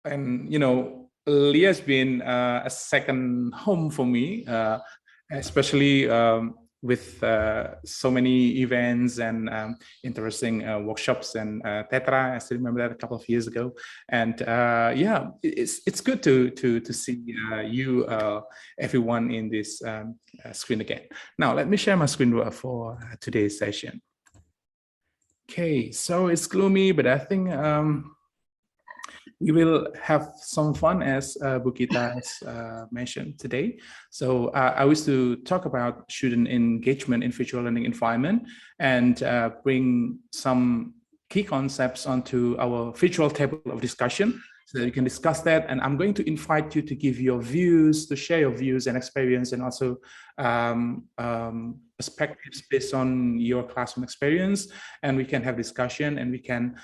And LIA has been a second home for me, especially with so many events and interesting workshops and Tetra. I still remember that a couple of years ago. And yeah, it's good to see you, everyone in this screen again. Now, let me share my screen for today's session. Okay, so it's gloomy, but I think we will have some fun, as Bukita has mentioned today. So I wish to talk about student engagement in virtual learning environment and bring some key concepts onto our virtual table of discussion so that we can discuss that. And I'm going to invite you to give your views, to share your views and experience, and also perspectives based on your classroom experience, and we can have discussion and we can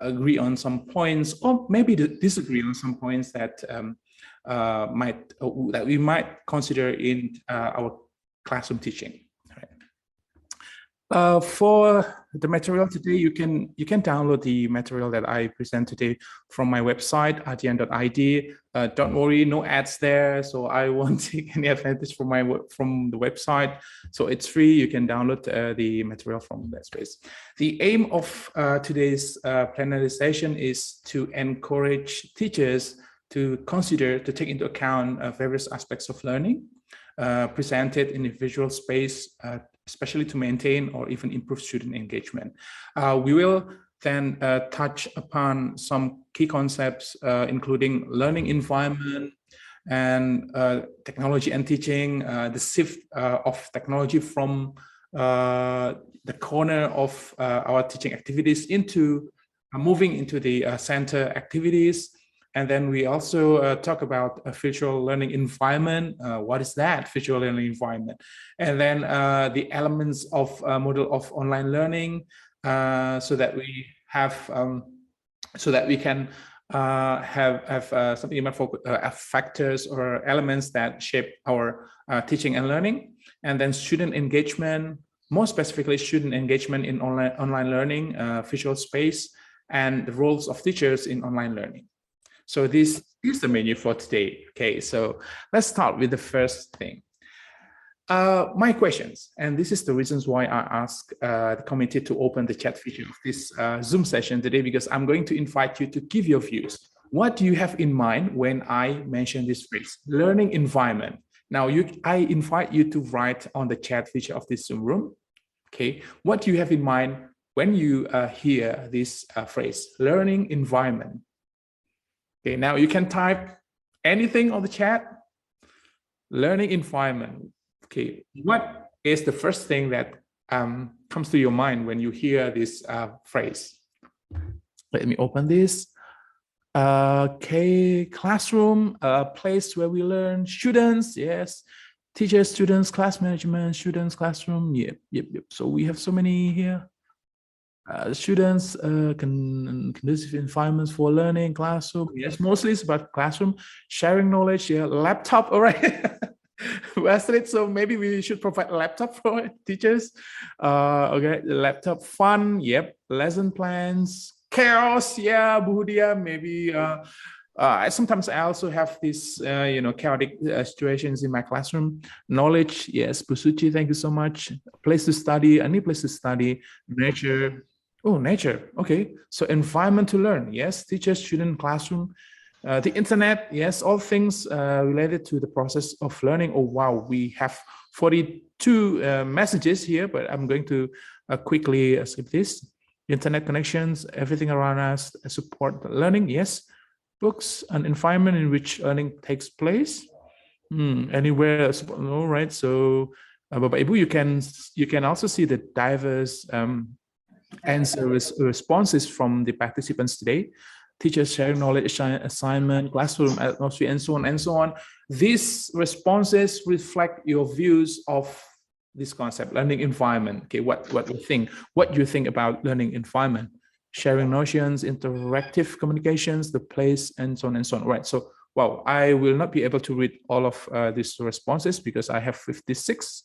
agree on some points, or maybe disagree on some points that that we might consider in our classroom teaching. For the material today, you can download the material that I present today from my website, ardian.id. Don't worry, no ads there, so I won't take any advantage from the website. So it's free. You can download the material from that space. The aim of today's plenary session is to encourage teachers to take into account various aspects of learning presented in a visual space, especially to maintain or even improve student engagement. We will then touch upon some key concepts, including learning environment and technology and teaching, the shift of technology from the corner of our teaching activities into moving into the center activities. And then we also talk about a virtual learning environment. What is that virtual learning environment? And then the elements of a model of online learning, so that we have, so that we can have something you might focus factors or elements that shape our teaching and learning. And then student engagement, more specifically student engagement in online learning, visual space, and the roles of teachers in online learning. So this is the menu for today. Okay, so let's start with the first thing. My questions, and this is the reasons why I asked the committee to open the chat feature of this Zoom session today, because I'm going to invite you to give your views. What do you have in mind when I mention this phrase, learning environment? Now, I invite you to write on the chat feature of this Zoom room. Okay, what do you have in mind when you hear this phrase, learning environment? Okay, now you can type anything on the chat. Learning environment. Okay, what is the first thing that comes to your mind when you hear this phrase? Let me open this. Okay, classroom, a place where we learn. Students, yes. Teachers, students, class management, students, classroom. Yep. So we have so many here. Students, conducive environments for learning, classroom. Yes, mostly it's about classroom, sharing knowledge. Yeah, laptop. All right. So maybe we should provide a laptop for teachers. Okay, laptop, fun. Yep, lesson plans, chaos. Yeah, Buhudia. Maybe. Sometimes I also have these, chaotic situations in my classroom. Knowledge. Yes, Busuchi. Thank you so much. Place to study. A new place to study. Nature. Oh, nature. Okay. So environment to learn. Yes. Teacher, student, classroom. The internet. Yes. All things related to the process of learning. Oh, wow. We have 42 messages here, but I'm going to quickly skip this. Internet connections, everything around us, support learning. Yes. Books, an environment in which learning takes place. Anywhere. All right. So, Bapak Ibu, you can also see the diverse answer responses from the participants today. Teachers sharing knowledge, assignment, classroom atmosphere, and so on and so on. These responses reflect your views of this concept, learning environment. Okay, what you think? What do you think about learning environment? Sharing notions, interactive communications, the place, and so on and so on. Right. So, wow, I will not be able to read all of these responses because I have 56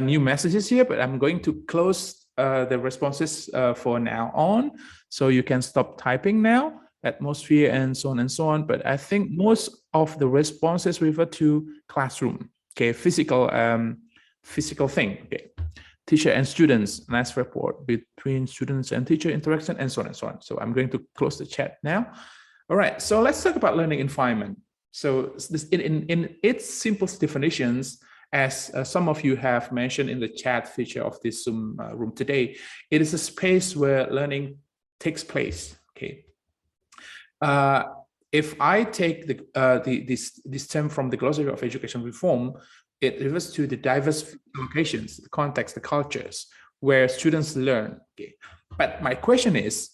new messages here, but I'm going to close the responses for now on. So you can stop typing now. atmosphere, and so on and so on. But I think most of the responses refer to classroom, okay, physical thing, okay. Teacher and students, nice rapport between students and teacher interaction, and so on and so on. So I'm going to close the chat now. All right, so let's talk about learning environment. So this, in its simplest definitions, as some of you have mentioned in the chat feature of this Zoom room today, it is a space where learning takes place. Okay. If I take this term from the Glossary of Education Reform, it refers to the diverse locations, the context, the cultures where students learn. Okay. But my question is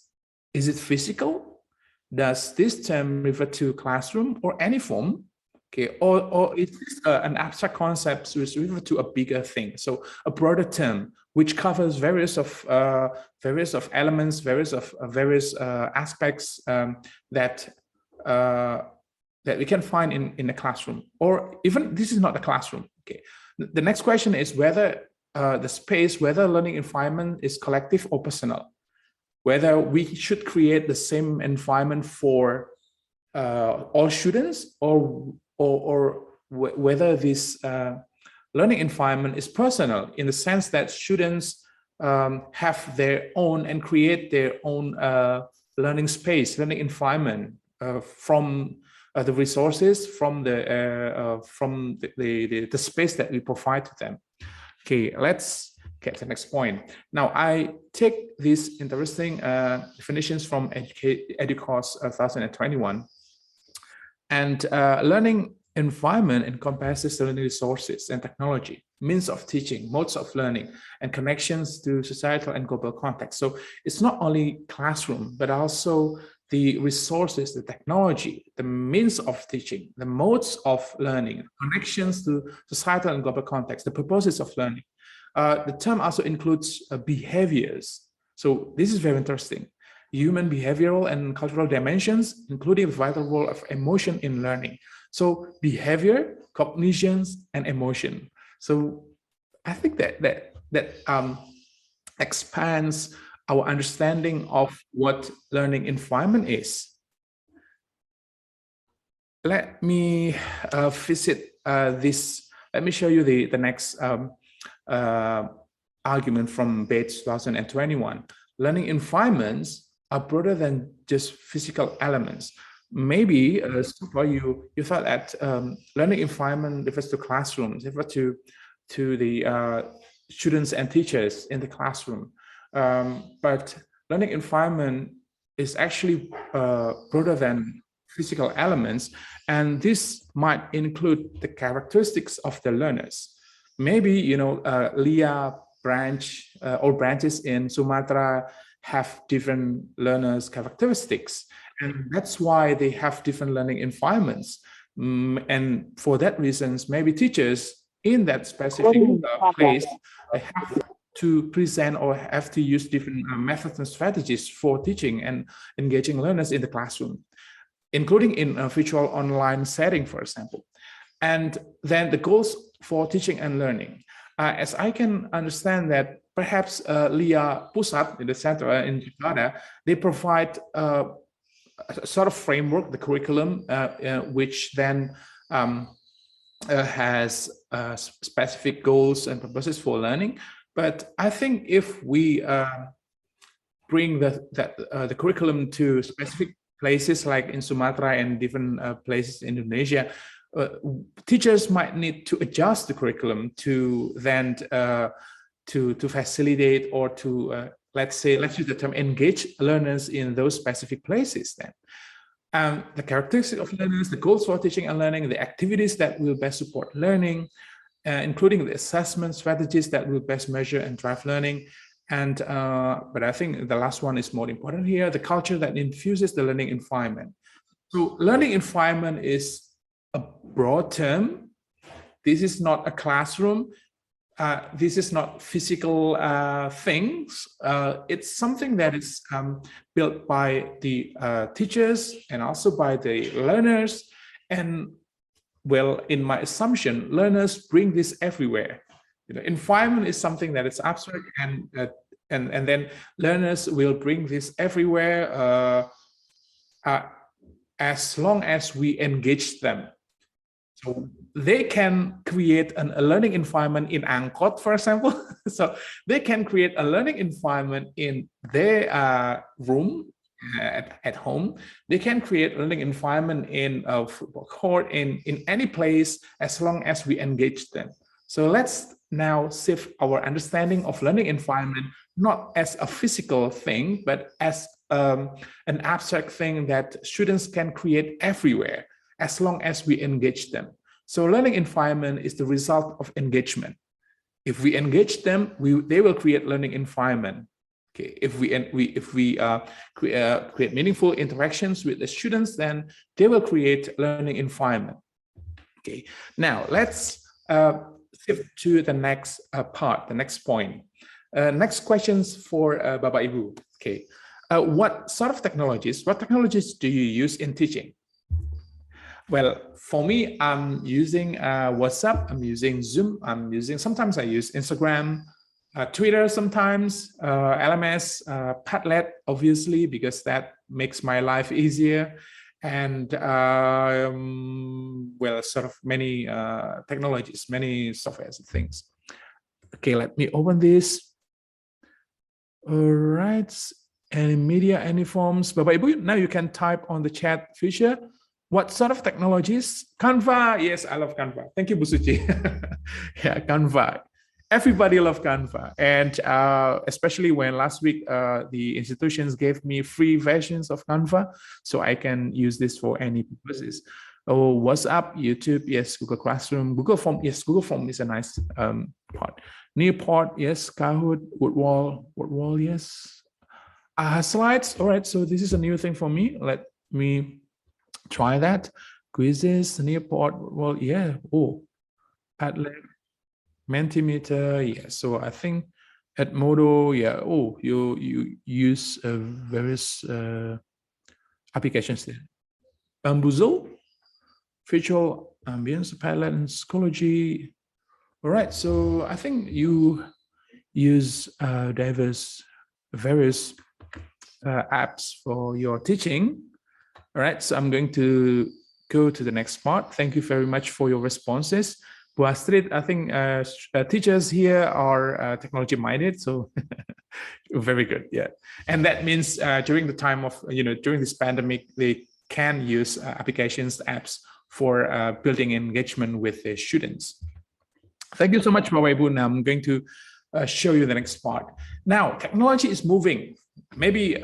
it physical? Does this term refer to classroom or any form? Okay, or is this an abstract concept which refers to a bigger thing? So a broader term which covers various of elements, various aspects that we can find in the classroom, or even this is not the classroom. Okay, the next question is whether whether learning environment is collective or personal, whether we should create the same environment for all students, or whether this learning environment is personal in the sense that students have their own and create their own learning space, learning environment from the resources, from the space that we provide to them. Okay, let's get to the next point. Now, I take these interesting definitions from EDUCAUSE 2021. And learning environment encompasses the learning resources and technology, means of teaching, modes of learning, and connections to societal and global context. So it's not only classroom, but also the resources, the technology, the means of teaching, the modes of learning, connections to societal and global context, the purposes of learning. The term also includes behaviors. So this is very interesting. Human behavioral and cultural dimensions, including the vital role of emotion in learning. So behavior, cognitions, and emotion. So I think that expands our understanding of what learning environment is. Let me visit this. Let me show you the next argument from Bates 2021. Learning environments are broader than just physical elements. Maybe you thought that learning environment refers to classrooms, refers to the students and teachers in the classroom. But learning environment is actually broader than physical elements, and this might include the characteristics of the learners. Maybe LIA branch or branches in Sumatra have different learners' characteristics, and that's why they have different learning environments. And for that reasons, maybe teachers in that specific place have to present or have to use different methods and strategies for teaching and engaging learners in the classroom, including in a virtual online setting, for example. And then the goals for teaching and learning. As I can understand that perhaps LIA Pusat in the center in Jakarta, they provide a sort of framework, the curriculum, which then has specific goals and purposes for learning. But I think if we bring the curriculum to specific places like in Sumatra and different places in Indonesia, teachers might need to adjust the curriculum to then to facilitate or to let's use the term engage learners in those specific places. Then the characteristics of learners, the goals for teaching and learning, the activities that will best support learning, including the assessment strategies that will best measure and drive learning. And but I think the last one is more important here, the culture that infuses the learning environment. So learning environment is a broad term. This is not a classroom. This is not physical things. It's something that is built by the teachers and also by the learners. And well, in my assumption, learners bring this everywhere. Environment is something that is abstract, and then learners will bring this everywhere. as long as we engage them. So they can create a learning environment in Angkot, for example. So they can create a learning environment in their room at home. They can create a learning environment in a football court, in any place, as long as we engage them. So let's now shift our understanding of learning environment, not as a physical thing, but as an abstract thing that students can create everywhere, as long as we engage them. So learning environment is the result of engagement. If we engage them, they will create learning environment. Okay, if we create meaningful interactions with the students, then they will create learning environment. Okay, now let's shift to the next part, the next point. Next questions for Bapak Ibu. Okay, what technologies do you use in teaching? Well, for me, I'm using WhatsApp, I'm using Zoom, sometimes I use Instagram, Twitter sometimes, LMS, Padlet, obviously, because that makes my life easier. And well, sort of many technologies, many softwares and things. Okay, let me open this. All right, any media, any forms. Bapak Ibu, now you can type on the chat feature. What sort of technologies? Canva, yes, I love Canva. Thank you, Bu Suci. Yeah, Canva. Everybody loves Canva. And especially when last week, the institutions gave me free versions of Canva, so I can use this for any purposes. Oh, WhatsApp, YouTube, yes, Google Classroom, Google Form, yes, Google Form is a nice part. Nearport, yes, Kahoot, Woodwall, yes. Slides, all right, so this is a new thing for me. Let me try that. Quizzes, Nearport, well, yeah, oh, Padlet, Mentimeter, yeah, so I think Edmodo, yeah, oh, you use various applications there. Bamboozle, Virtual Ambience, Padlet, and Schoology. All right, so I think you use various apps for your teaching. All right, so I'm going to go to the next part. Thank you very much for your responses. Bu Astrid, I think teachers here are technology minded, so very good, yeah. And that means during the time of, during this pandemic, they can use applications, apps for building engagement with the students. Thank you so much, Bapak Ibu. Now I'm going to show you the next part. Now, technology is moving. Maybe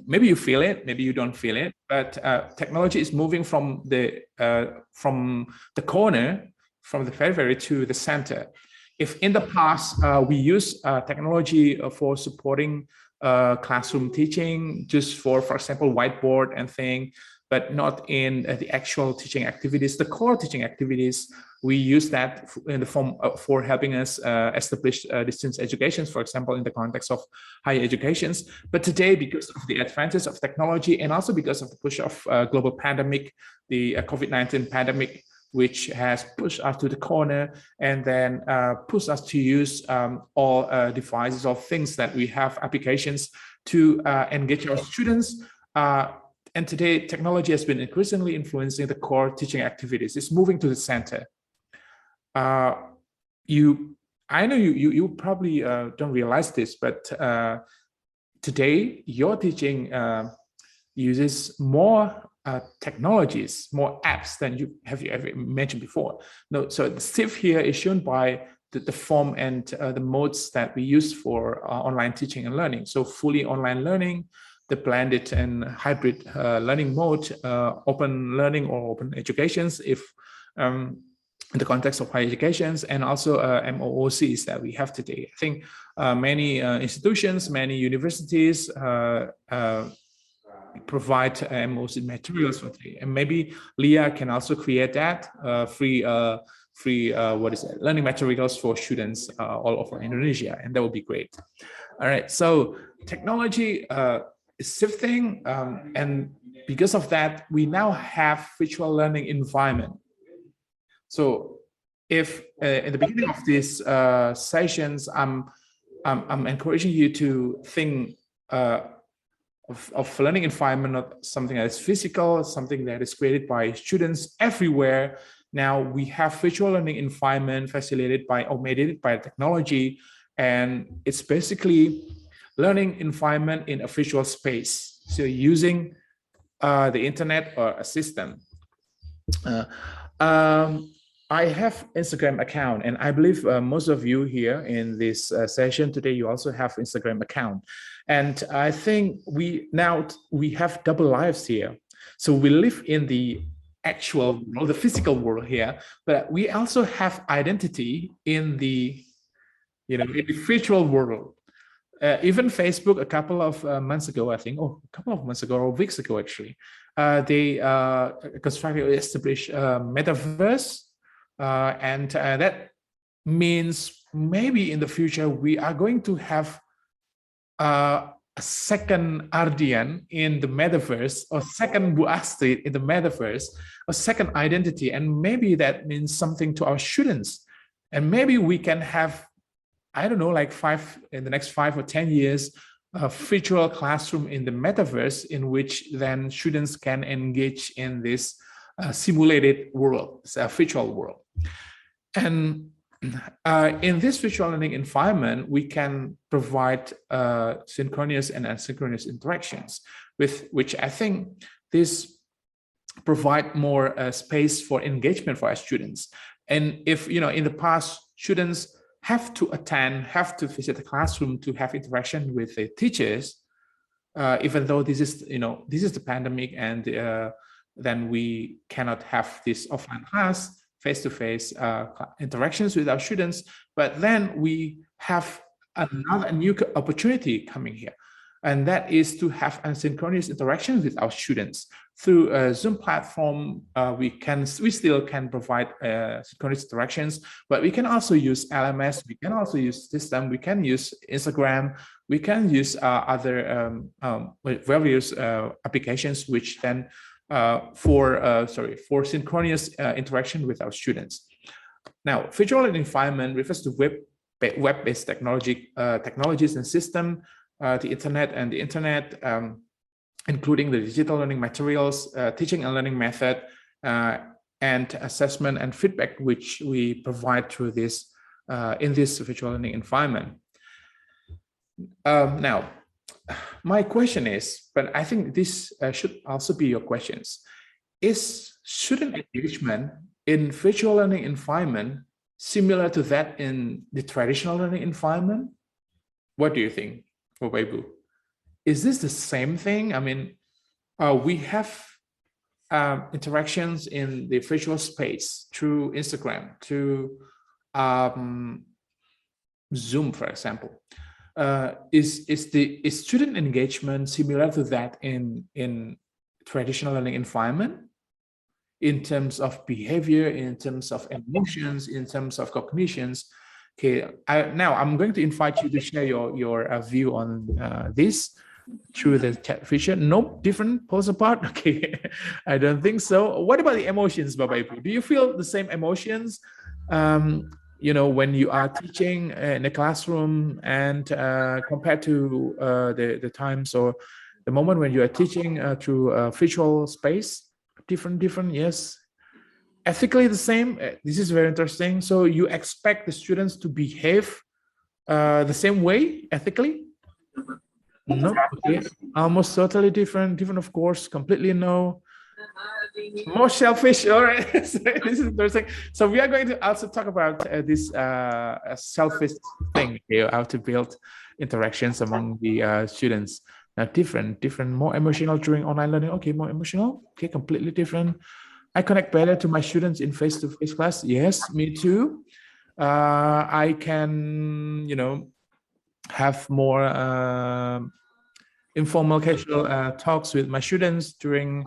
you feel it, maybe you don't feel it, but technology is moving from the corner, from the periphery to the center. If in the past we use technology for supporting classroom teaching, just for example, whiteboard and thing, but not in the actual teaching activities, the core teaching activities, we use that in the form for helping us establish distance educations, for example, in the context of higher educations. But today, because of the advances of technology and also because of the push of global pandemic, the COVID-19 pandemic, which has pushed us to the corner and then pushed us to use all devices or things that we have applications to engage our students. And today, technology has been increasingly influencing the core teaching activities. It's moving to the center. I know you probably don't realize this, but today your teaching uses more technologies, more apps than you ever mentioned before. No, so the shift here is shown by the form and the modes that we use for online teaching and learning. So fully online learning, the blended and hybrid learning mode, open learning or open educations, if in the context of higher educations, and also MOOCs that we have today. I think many institutions, many universities provide MOOC materials for today, and maybe LIA can also create that free learning materials for students all over Indonesia, and that would be great. All right, so technology is shifting, and because of that, we now have virtual learning environment. So if in the beginning of these sessions, I'm encouraging you to think of learning environment, not something that is physical, something that is created by students everywhere. Now we have virtual learning environment facilitated by or mediated by technology, and it's basically learning environment in a virtual space. So using the internet or a system. I have Instagram account, and I believe most of you here in this session today, you also have Instagram account. And I think we have double lives here. So we live in the actual world, the physical world here, but we also have identity in the, in the virtual world. Even Facebook, a couple of months ago, I think, a couple of months ago or weeks ago, actually, they constructed, established a metaverse. And that means maybe in the future, we are going to have a second Ardian in the metaverse, or second Bu Astrid in the metaverse, a second identity. And maybe that means something to our students. And maybe we can have, I don't know, like in the next 5 or 10 years, a virtual classroom in the metaverse in which then students can engage in this simulated world, it's a virtual world. And in this virtual learning environment, we can provide synchronous and asynchronous interactions, with which I think this provide more space for engagement for our students. And if, in the past, students have to visit the classroom to have interaction with the teachers, even though this is the pandemic, and then we cannot have this offline class, face-to-face interactions with our students. But then we have a new opportunity coming here, and that is to have asynchronous interactions with our students through a Zoom platform. We still can provide synchronous interactions, but we can also use LMS, we can also use system, we can use Instagram, we can use other various applications, which then for synchronous interaction with our students. Now, virtual learning environment refers to web-based technologies and system, the internet, including the digital learning materials, teaching and learning method, and assessment and feedback, which we provide through this in this virtual learning environment. Now, my question is, but I think this should also be your questions, is student engagement in virtual learning environment similar to that in the traditional learning environment? What do you think, Bapak Ibu? Is this the same thing? I mean, we have interactions in the virtual space through Instagram, through Zoom, for example. Is student engagement similar to that in traditional learning environment, in terms of behavior, in terms of emotions, in terms of cognitions? Okay, now I'm going to invite you to share your view on this through the chat feature. No different poles apart. Okay, I don't think so. What about the emotions, Bapak Ibu? Do you feel the same emotions? When you are teaching in a classroom, and compared to the times or the moment when you are teaching through a virtual space, different, yes. Ethically the same. This is very interesting. So you expect the students to behave the same way ethically? No, okay. Almost totally different, of course, completely no. More selfish. All right. So this is interesting. So we are going to also talk about this selfish thing here, how to build interactions among the students. Now, different, more emotional during online learning. Okay, more emotional. Okay, completely different. I connect better to my students in face-to-face class. Yes, me too. I can, have more informal, casual talks with my students during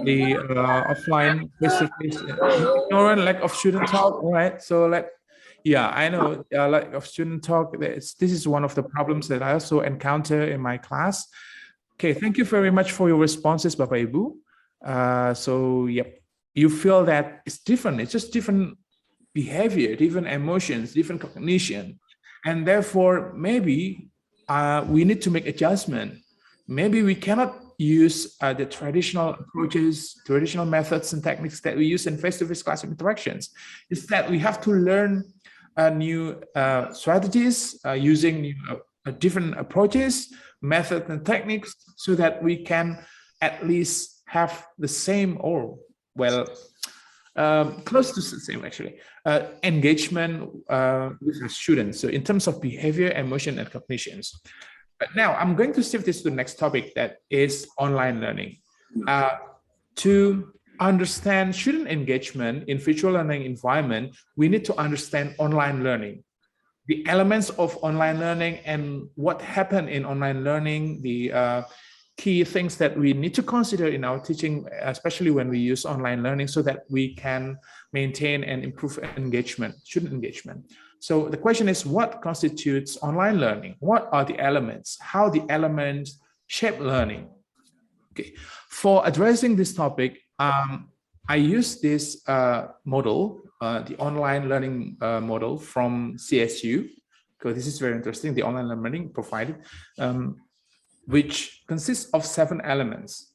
the offline face-to-face. Lack of student talk, right? So yeah, I know lack of student talk. This is one of the problems that I also encounter in my class. Okay, thank you very much for your responses, Bapak Ibu. So yep, you feel that it's different. It's just different behavior, different emotions, different cognition, and therefore maybe we need to make adjustment. maybe we cannot use the traditional approaches, traditional methods and techniques that we use in face-to-face classroom interactions. Instead, we have to learn new strategies using new, different approaches, methods and techniques, so that we can at least have the same, or well, close to the same actually, engagement with the students. So in terms of behavior, emotion, and cognitions. But now I'm going to shift this to the next topic, that is online learning. To understand student engagement in virtual learning environment, we need to understand online learning, the elements of online learning and what happened in online learning, the key things that we need to consider in our teaching, especially when we use online learning, so that we can maintain and improve engagement, student engagement. So the question is, what constitutes online learning? What are the elements? How the elements shape learning? Okay, for addressing this topic, I use this model, the online learning model from CSU, because this is very interesting, the online learning provided, which consists of 7 elements.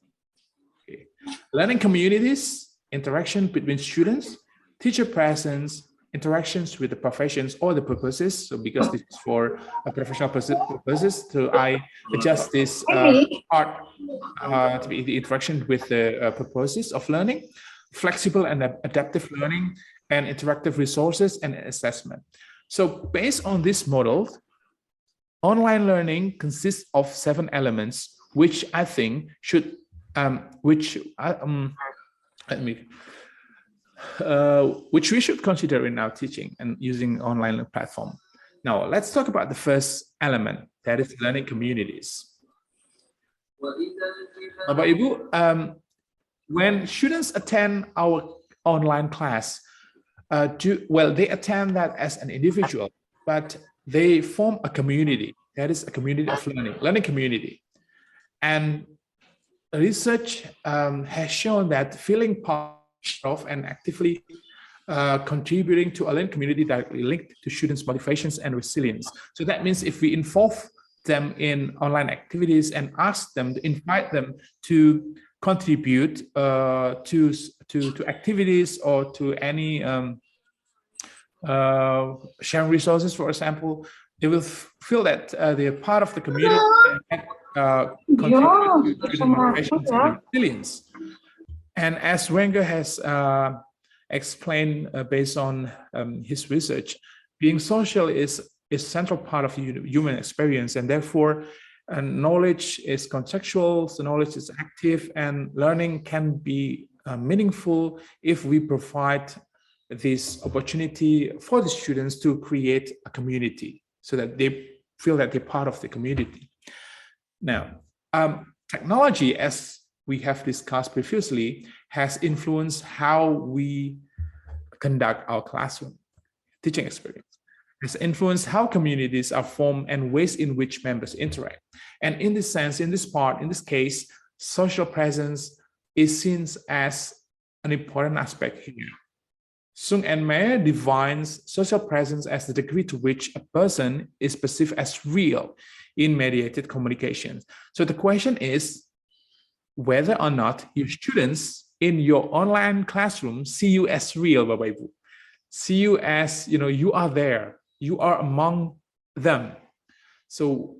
Okay. Learning communities, interaction between students, teacher presence, interactions with the professions or the purposes. So because this is for a professional purposes, so I adjust this part to be the interaction with the purposes of learning, flexible and adaptive learning, and interactive resources and assessment. So based on this model, online learning consists of 7 elements, which I think should, which we should consider in our teaching and using online platform. Now, let's talk about the first element, that is learning communities. Bapak Ibu, when students attend our online class, they attend that as an individual, but they form a community, that is a community of learning community. And research has shown that feeling part of and actively contributing to a learning community directly linked to students' motivations and resilience. So that means if we involve them in online activities and ask them, to invite them to contribute to activities or to any sharing resources, for example, they will feel that they're part of the community and contribute to the motivations and resilience. And as Wenger has explained based on his research, being social is a central part of human experience, and therefore knowledge is contextual, so knowledge is active, and learning can be meaningful if we provide this opportunity for the students to create a community so that they feel that they're part of the community. Now, technology, as we have discussed previously, has influenced how we conduct our classroom teaching experience. Has influenced how communities are formed and ways in which members interact. And in this sense, in this case, social presence is seen as an important aspect here. Sung and Meyer defines social presence as the degree to which a person is perceived as real in mediated communications. So the question is whether or not your students in your online classroom see you as real, Bapak Ibu. See you as, you are there, you are among them. So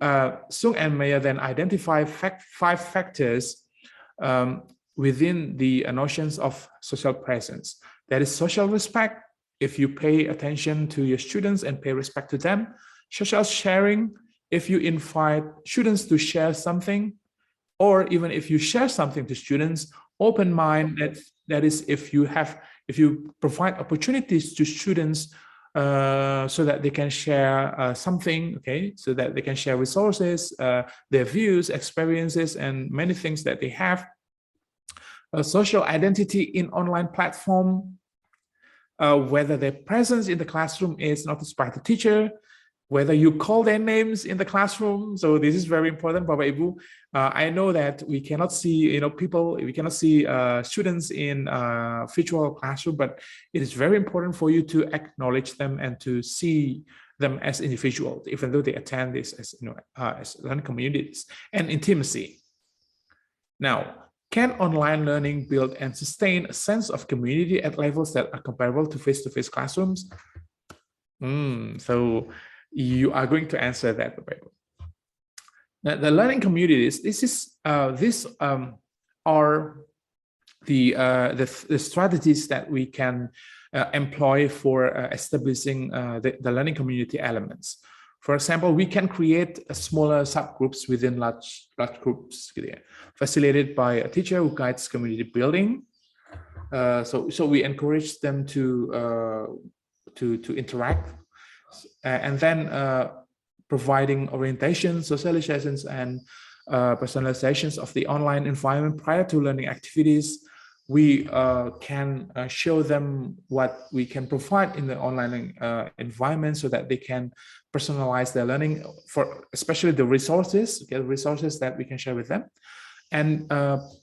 Sung and Meyer then identify 5 factors within the notions of social presence. That is social respect, if you pay attention to your students and pay respect to them. Social sharing, if you invite students to share something, or even if you share something to students. Open mind, that is if you provide opportunities to students so that they can share something, okay, so that they can share resources, their views, experiences, and many things that they have. Social identity in online platform, whether their presence in the classroom is noticed by the teacher, whether you call their names in the classroom. So this is very important, Bapak Ibu. I know that we cannot see, we cannot see students in virtual classroom, but it is very important for you to acknowledge them and to see them as individuals, even though they attend this as, as learning communities. And intimacy. Now, can online learning build and sustain a sense of community at levels that are comparable to face-to-face classrooms? So you are going to answer that. Now, the learning communities, these are the strategies that we can employ for establishing the learning community elements. For example, we can create smaller subgroups within large groups, facilitated by a teacher who guides community building. So we encourage them to interact, and then providing orientation, socializations, and personalizations of the online environment prior to learning activities. We can show them what we can provide in the online environment so that they can personalize their learning, for especially the resources that we can share with them. And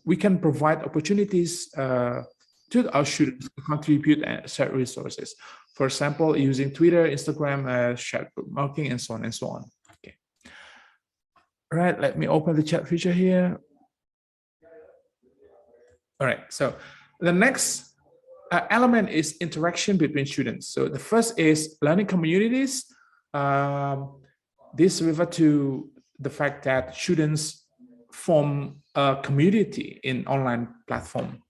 we can provide opportunities to our students to contribute and share resources. For example, using Twitter, Instagram, shared bookmarking, and so on and so on. Okay. All right, let me open the chat feature here. All right, so the next element is interaction between students. So the first is learning communities. This refers to the fact that students form a community in online platform.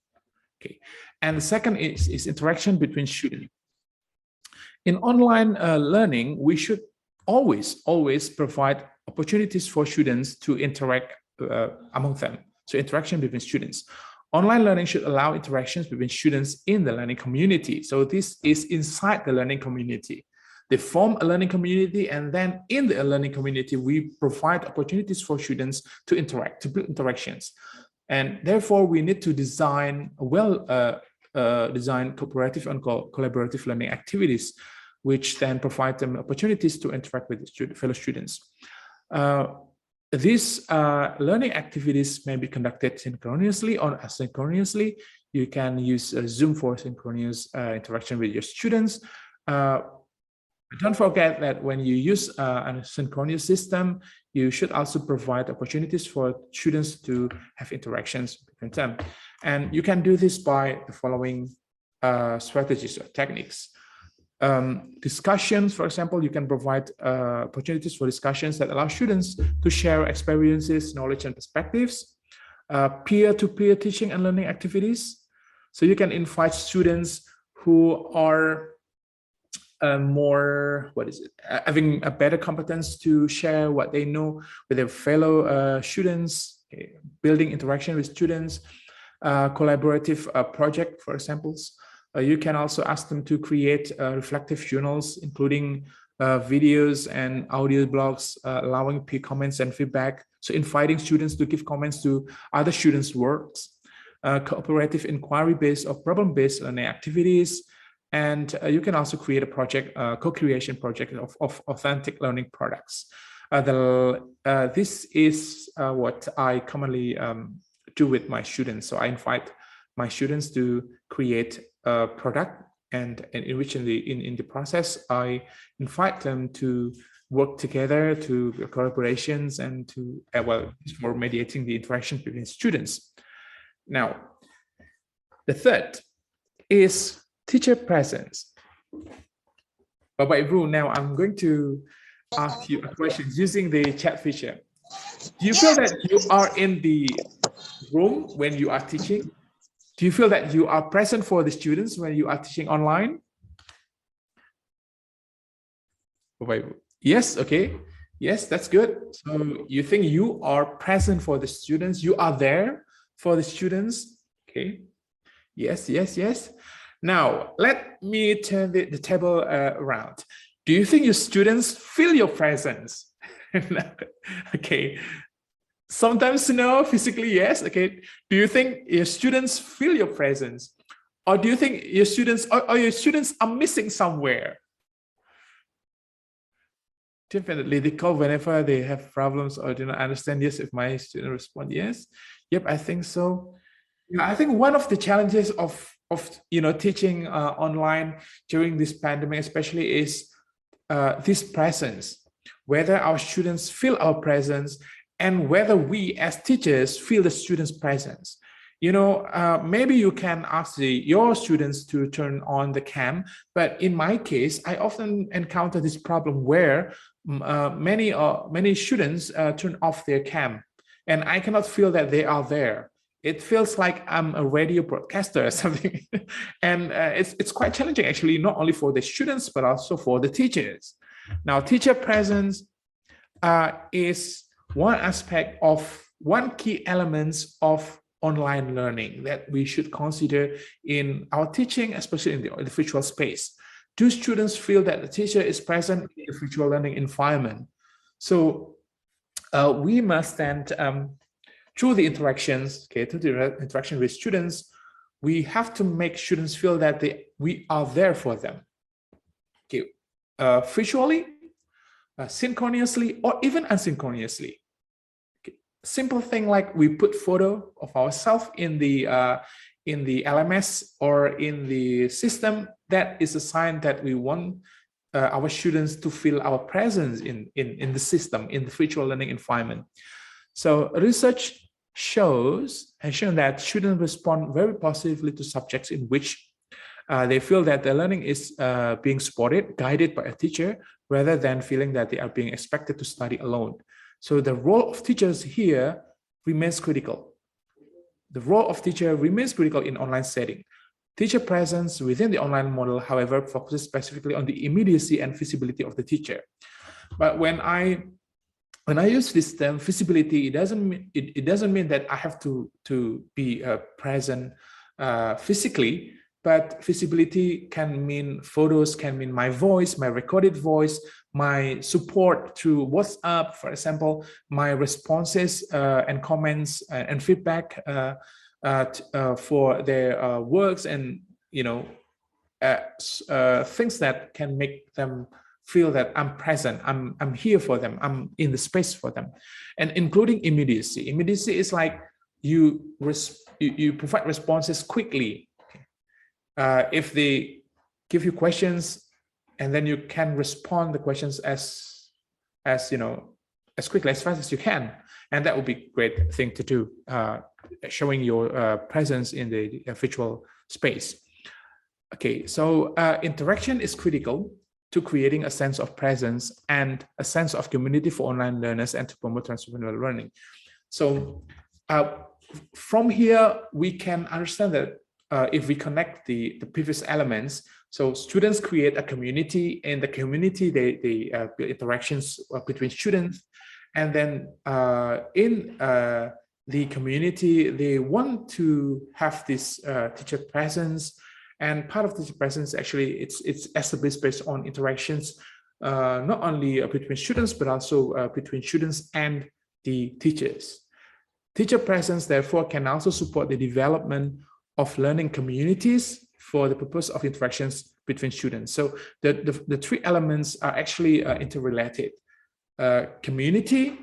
Okay, and the second is interaction between students. In online learning, we should always provide opportunities for students to interact among them. So interaction between students. Online learning should allow interactions between students in the learning community. So this is inside the learning community. They form a learning community, and then in the learning community, we provide opportunities for students to interact, to build interactions. And therefore, we need to design design cooperative and collaborative learning activities, which then provide them opportunities to interact with fellow students. These learning activities may be conducted synchronously or asynchronously. You can use Zoom for synchronous interaction with your students. Don't forget that when you use a synchronous system, you should also provide opportunities for students to have interactions between them. And you can do this by the following strategies or techniques. Discussions, for example, you can provide opportunities for discussions that allow students to share experiences, knowledge, and perspectives. Peer-to-peer teaching and learning activities. So you can invite students who are having a better competence to share what they know with their fellow students, building interaction with students, collaborative project, for examples. You can also ask them to create reflective journals, including videos and audio blogs, allowing peer comments and feedback. So inviting students to give comments to other students' works, cooperative inquiry-based or problem-based learning activities. And you can also create a project, co-creation project of authentic learning products. This is what I commonly do with my students. So I invite my students to create a product, and in which in the process, I invite them to work together, to collaborations, and to for mediating the interaction between students. Now, the third is teacher presence. Bapak Ibu, now I'm going to ask you a question using the chat feature. Do you feel that you are in the room when you are teaching? Do you feel that you are present for the students when you are teaching online? Yes, okay. Yes, that's good. So you think you are present for the students? You are there for the students? Okay. Yes, yes, yes. Now, let me turn the table around. Do you think your students feel your presence? Okay. Sometimes no, physically yes. Okay. Do you think your students feel your presence? Or do you think your students or your students are missing somewhere? Definitely, they call whenever they have problems or do not understand. Yes, if my student respond yes. Yep, I think so. Yeah, I think one of the challenges of teaching online during this pandemic especially is this presence, whether our students feel our presence and whether we as teachers feel the students' presence. Maybe you can ask your students to turn on the cam, but in my case, I often encounter this problem where many students turn off their cam, and I cannot feel that they are there. It feels like I'm a radio broadcaster or something, and it's quite challenging actually, not only for the students but also for the teachers. Now, teacher presence is one key elements of online learning that we should consider in our teaching, especially in the virtual space. Do students feel that the teacher is present in the virtual learning environment? So we must then, through the interactions, through the interaction with students, we have to make students feel that we are there for them. Visually, synchronously, or even asynchronously. Simple thing like we put photo of ourselves in the LMS or in the system, that is a sign that we want our students to feel our presence in the system, in the virtual learning environment. So research has shown that students respond very positively to subjects in which they feel that their learning is being supported, guided by a teacher, rather than feeling that they are being expected to study alone. So the role of teachers here remains critical. The role of teacher remains critical in online setting. Teacher presence within the online model, however, focuses specifically on the immediacy and visibility of the teacher. But when I use this term visibility, it doesn't mean that I have to be present physically. But visibility can mean photos, can mean my voice, my recorded voice, my support through WhatsApp, for example, my responses and comments and feedback for their works, and things that can make them feel that I'm present, I'm here for them, I'm in the space for them, and including immediacy. Immediacy is like you provide responses quickly. If they give you questions, and then you can respond the questions as quickly, as fast as you can, and that would be a great thing to do, showing your presence in the virtual space. Okay, so interaction is critical to creating a sense of presence and a sense of community for online learners and to promote transformational learning. So from here, we can understand that if we connect the previous elements, so students create a community, and the community, they build interactions between students, and then in the community, they want to have this teacher presence, and part of teacher presence actually it's established based on interactions, not only between students but also between students and the teachers. Teacher presence, therefore, can also support the development of learning communities for the purpose of interactions between students. So the three elements are actually interrelated. Community,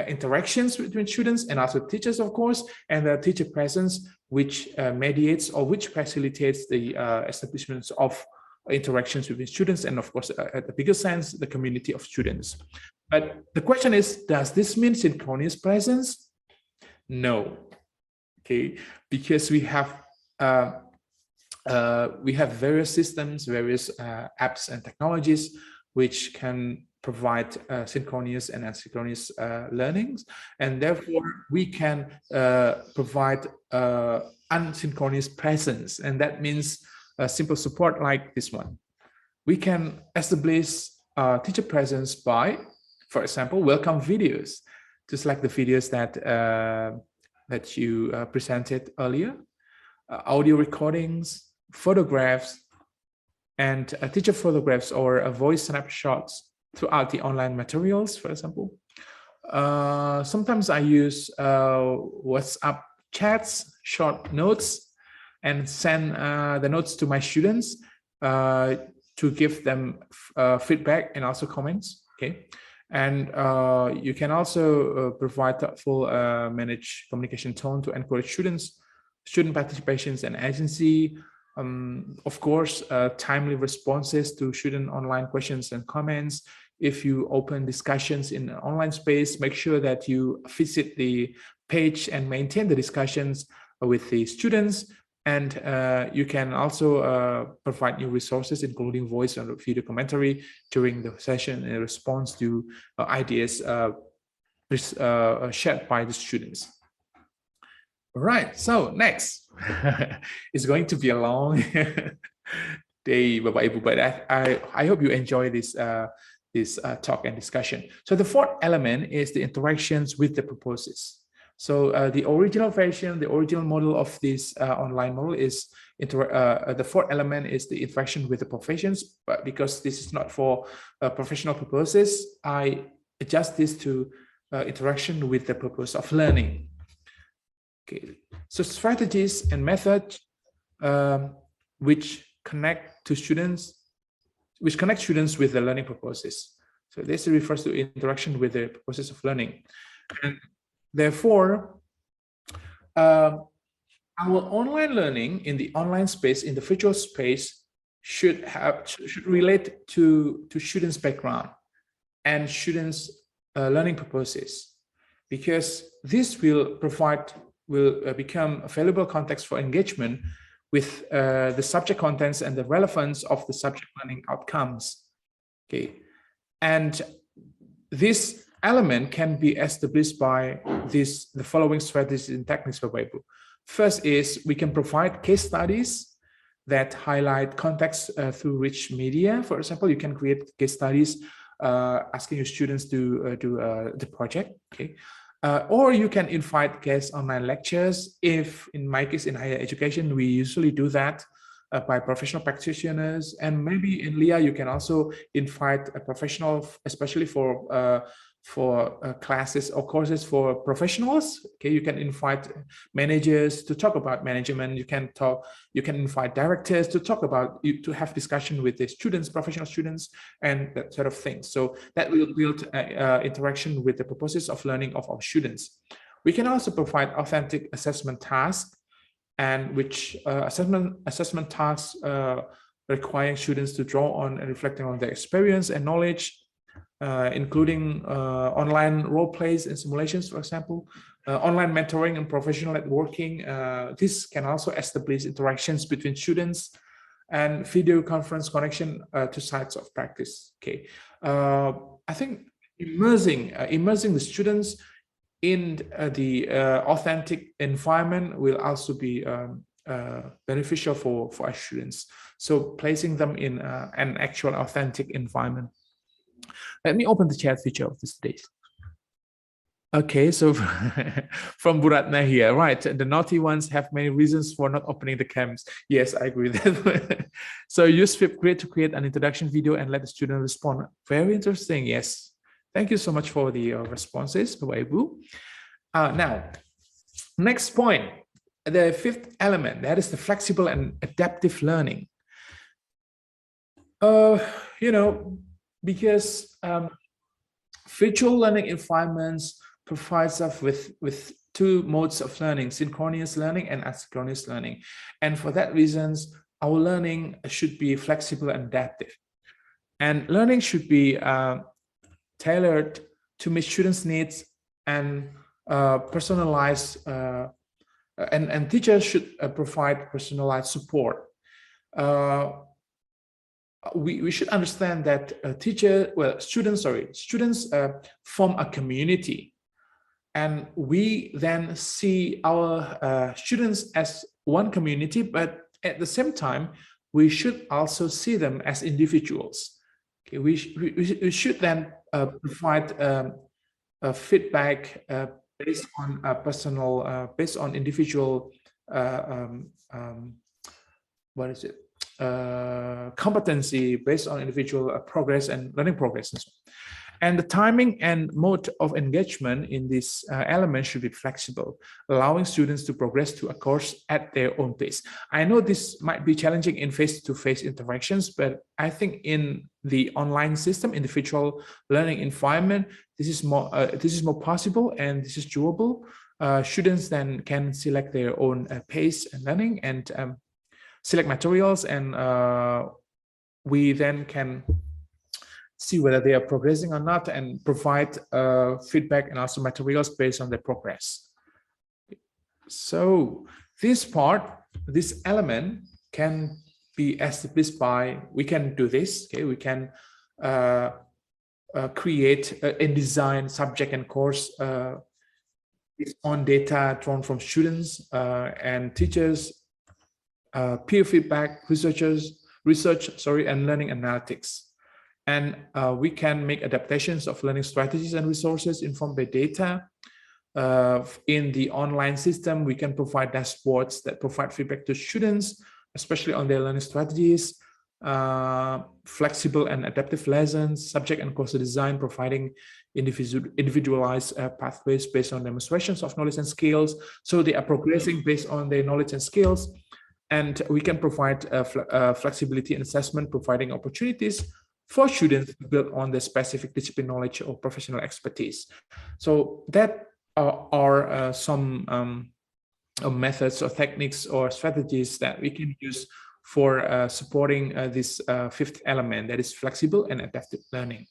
interactions between students and also teachers, of course, and the teacher presence, which mediates or which facilitates the establishment of interactions between students, and of course, at the bigger sense, the community of students. But the question is, does this mean synchronous presence? No. Okay, because we have various systems, various apps and technologies which can provide synchronous and asynchronous learnings, and therefore we can provide asynchronous presence, and that means simple support like this one. We can establish teacher presence by, for example, welcome videos, just like the videos that you presented earlier, audio recordings, photographs, and teacher photographs or voice snapshots throughout the online materials, for example. Sometimes I use WhatsApp chats, short notes, and send the notes to my students to give them feedback and also comments. Okay, and you can also provide thoughtful, manage communication tone to encourage student participations and agency. Of course, timely responses to student online questions and comments. if you open discussions in an online space, make sure that you visit the page and maintain the discussions with the students. And you can also provide new resources, including voice and video commentary during the session in response to ideas shared by the students. All right, so next, it's going to be a long day, Bapak Ibu, but I hope you enjoy this talk and discussion. So the fourth element is the interactions with the proposers. So the original version, the original model of this online model is the fourth element is the interaction with the professions. But because this is not for professional purposes, I adjust this to interaction with the purpose of learning. Okay, so strategies and methods which connect students with the learning purposes. So this refers to interaction with the process of learning. And therefore, our online learning in the online space, in the virtual space, should relate to students' background and students' learning purposes, because this will become a valuable context for engagement with the subject contents and the relevance of the subject learning outcomes. Okay, and this element can be established by the following strategies and techniques. First is we can provide case studies that highlight context through rich media. For example, you can create case studies asking your students to do the project. Okay. Or you can invite guest online lectures. If in my case in higher education, we usually do that by professional practitioners, and maybe in LIA you can also invite a professional, especially for classes or courses for professionals. Okay, you can invite managers to talk about management. You can invite directors to talk about, to have discussion with the students, professional students, and that sort of thing. So that will build interaction with the purposes of learning of our students. We can also provide authentic assessment tasks, and which assessment tasks requiring students to draw on and reflecting on their experience and knowledge, including online role plays and simulations, for example, online mentoring and professional networking. This can also establish interactions between students, and video conference connection to sites of practice. Okay, I think immersing the students in the authentic environment will also be beneficial for our students. So placing them in an actual authentic environment. Let me open the chat feature of this today. Okay, so from Buratna here, right? The naughty ones have many reasons for not opening the cams. Yes, I agree with that. So use Flipgrid to create an introduction video and let the student respond. Very interesting. Yes, thank you so much for the responses, Bapak Ibu. Now, next point, the fifth element, that is the flexible and adaptive learning. Because virtual learning environments provides us with two modes of learning, synchronous learning and asynchronous learning. And for that reasons, our learning should be flexible and adaptive. And learning should be tailored to meet students' needs and personalized, and teachers should provide personalized support. We should understand that students form a community, and we then see our students as one community, but at the same time, we should also see them as individuals. Okay, we should then provide feedback based on based on individual competency, based on individual progress and learning progress and so on. And the timing and mode of engagement in this element should be flexible, allowing students to progress to a course at their own pace. I know this might be challenging in face-to-face interactions, but I think in the online system, in the virtual learning environment, this is more possible and this is doable. Students then can select their own pace and learning and select materials, and we then can see whether they are progressing or not, and provide feedback and also materials based on their progress. So this element can be established by, we can do this, okay, we can create and design subject and course based on data drawn from students and teachers, peer feedback, research, and learning analytics. And we can make adaptations of learning strategies and resources informed by data. In the online system, we can provide dashboards that provide feedback to students, especially on their learning strategies, flexible and adaptive lessons, subject and course design, providing individualized pathways based on demonstrations of knowledge and skills. So they are progressing based on their knowledge and skills. And we can provide flexibility in assessment, providing opportunities for students to build on their specific discipline knowledge or professional expertise. So that are some methods or techniques or strategies that we can use for supporting this fifth element, that is flexible and adaptive learning.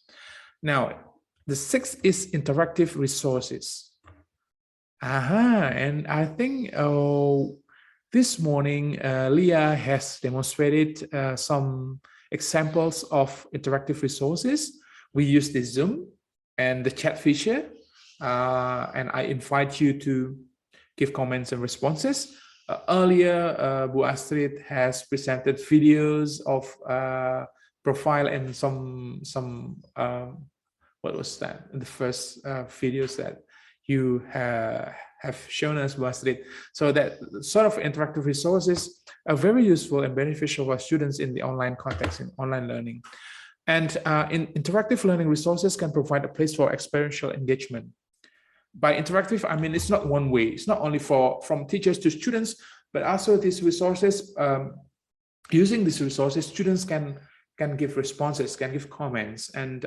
Now, the sixth is interactive resources. And I think this morning, LIA has demonstrated some examples of interactive resources. We use the Zoom and the chat feature, and I invite you to give comments and responses. Earlier, Bu Astrid has presented videos of profile and some what was that? The first videos that you have shown us, Bu Astrid. So that sort of interactive resources are very useful and beneficial for students in the online context, in online learning. And interactive learning resources can provide a place for experiential engagement. By interactive, I mean, it's not one way. It's not only from teachers to students, but also these resources, using these resources, students can give responses, can give comments, and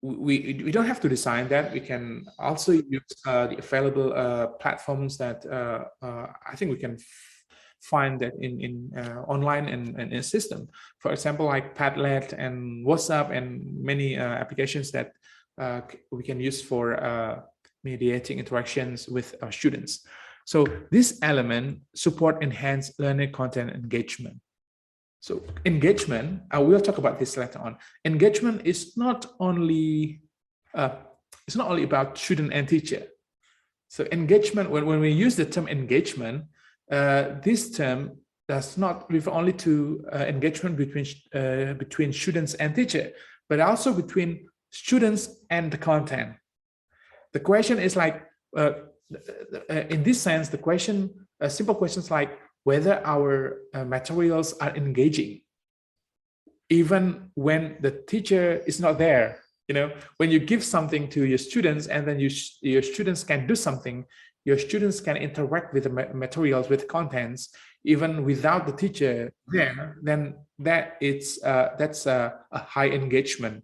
we don't have to design that. We can also use the available platforms that I think we can find that in online and in a system. For example, like Padlet and WhatsApp and many applications that we can use for mediating interactions with our students. So this element support enhanced learning content engagement. So engagement, we'll talk about this later on. Engagement is not only about student and teacher. So engagement, when we use the term engagement, this term does not refer only to engagement between students and teacher, but also between students and the content. The question is like, in this sense, the question, simple questions like whether our materials are engaging, even when the teacher is not there. You know, when you give something to your students and then your students can do something, your students can interact with the materials, with contents, even without the teacher there, then that's a high engagement.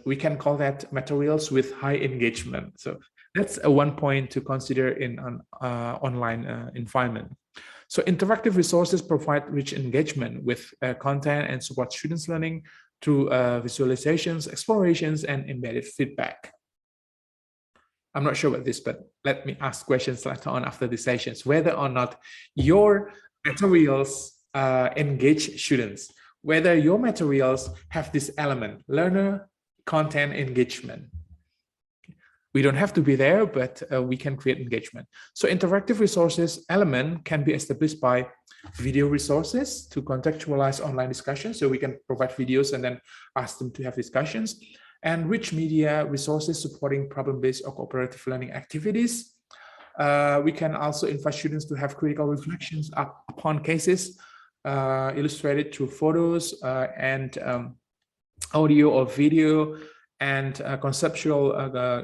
We can call that materials with high engagement. So that's one point to consider in an online environment. So interactive resources provide rich engagement with content and support students' learning through visualizations, explorations, and embedded feedback. I'm not sure about this, but let me ask questions later on after the sessions, whether or not your materials engage students, whether your materials have this element, learner, content, engagement. We don't have to be there, but we can create engagement. So interactive resources element can be established by video resources to contextualize online discussions. So we can provide videos and then ask them to have discussions, and rich media resources supporting problem-based or cooperative learning activities. We can also invite students to have critical reflections upon cases, illustrated through photos and audio or video, and conceptual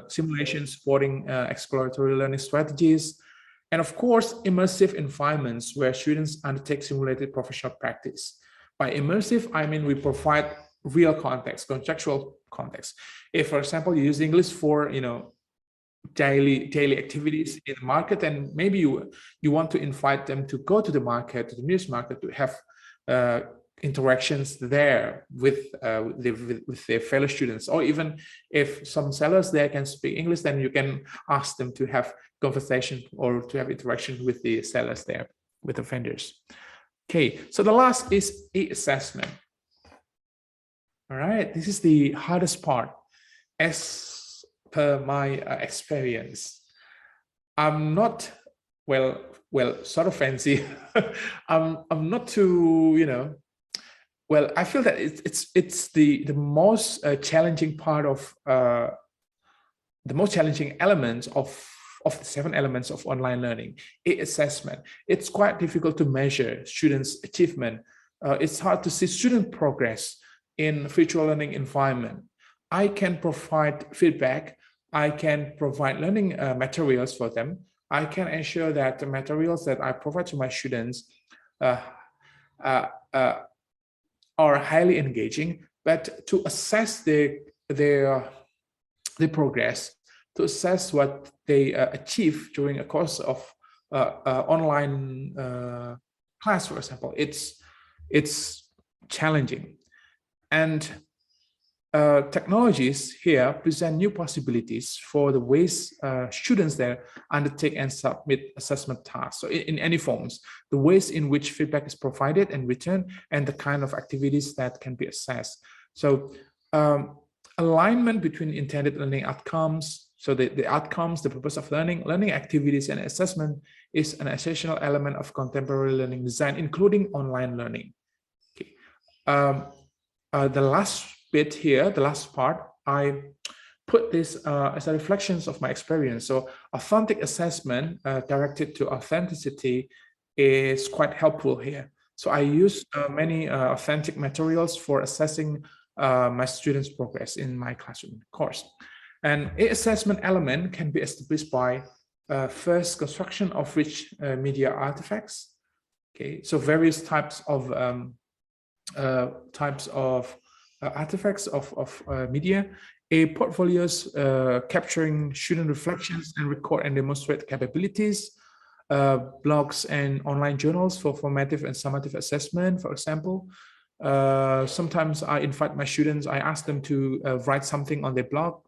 simulations supporting exploratory learning strategies. And of course, immersive environments where students undertake simulated professional practice. By immersive, I mean we provide real context, contextual context. If, for example, you use English for daily activities in the market, and maybe you want to invite them to go to the market, to the news market, to have interactions there with their fellow students, or even if some sellers there can speak English, then you can ask them to have conversation or to have interaction with the sellers there, with the vendors. Okay, so the last is assessment. All right, this is the hardest part as per my experience. I'm not well sort of fancy. I'm not too, you know, well, I feel that it's the most challenging part of the most challenging elements of the 7 elements of online learning. Assessment. It's quite difficult to measure students' achievement. It's hard to see student progress in virtual learning environment. I can provide feedback. I can provide learning materials for them. I can ensure that the materials that I provide to my students are highly engaging. But to assess their progress, to assess what they achieve during a course of online class, for example, it's challenging. And technologies here present new possibilities for the ways students there undertake and submit assessment tasks. So in any forms, the ways in which feedback is provided and returned, and the kind of activities that can be assessed. So alignment between intended learning outcomes. So the outcomes, the purpose of learning activities, and assessment is an essential element of contemporary learning design, including online learning. Okay. The last bit here, the last part, I put this as a reflections of my experience. So authentic assessment directed to authenticity is quite helpful here. So I use many authentic materials for assessing my students' progress in my classroom course. And an assessment element can be established by first construction of rich media artifacts. Okay, so various types of artifacts of media, portfolios capturing student reflections and record and demonstrate capabilities, blogs and online journals for formative and summative assessment, for example. Sometimes I invite my students, I ask them to write something on their blog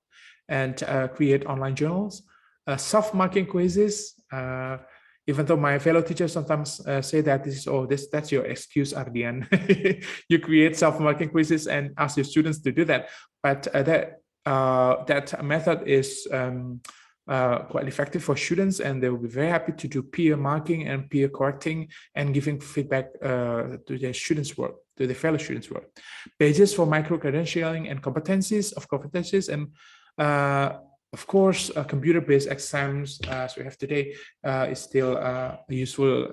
and create online journals. Self-marking quizzes, even though my fellow teachers sometimes say that that's your excuse, Ardian. You create self-marking quizzes and ask your students to do that. But that method is quite effective for students, and they will be very happy to do peer marking and peer correcting and giving feedback to their students' work, to their fellow students' work. Pages for micro-credentialing and competencies, and of course, computer-based exams, as we have today, is still a useful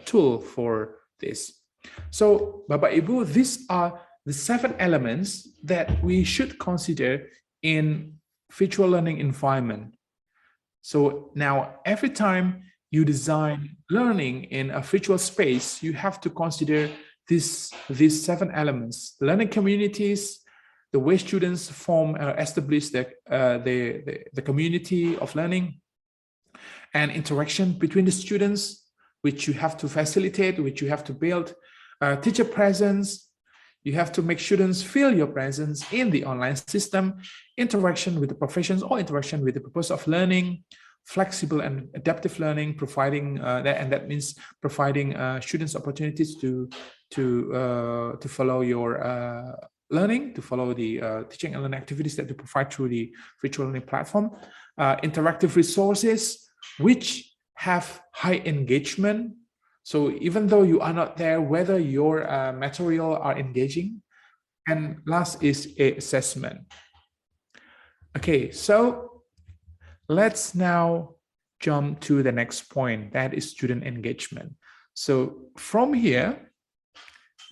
tool for this. So, Bapak Ibu, these are the 7 elements that we should consider in virtual learning environment. So now, every time you design learning in a virtual space, you have to consider these 7 elements: learning communities, the way students establish the community of learning, and interaction between the students, which you have to facilitate, which you have to build, teacher presence. You have to make students feel your presence in the online system, interaction with the professions or interaction with the purpose of learning, flexible and adaptive learning, providing that means providing students opportunities to follow your learning, to follow the teaching and learning activities that you provide through the virtual learning platform, interactive resources which have high engagement. So even though you are not there, whether your material are engaging. And last is assessment. Okay, so let's now jump to the next point, that is student engagement. So from here,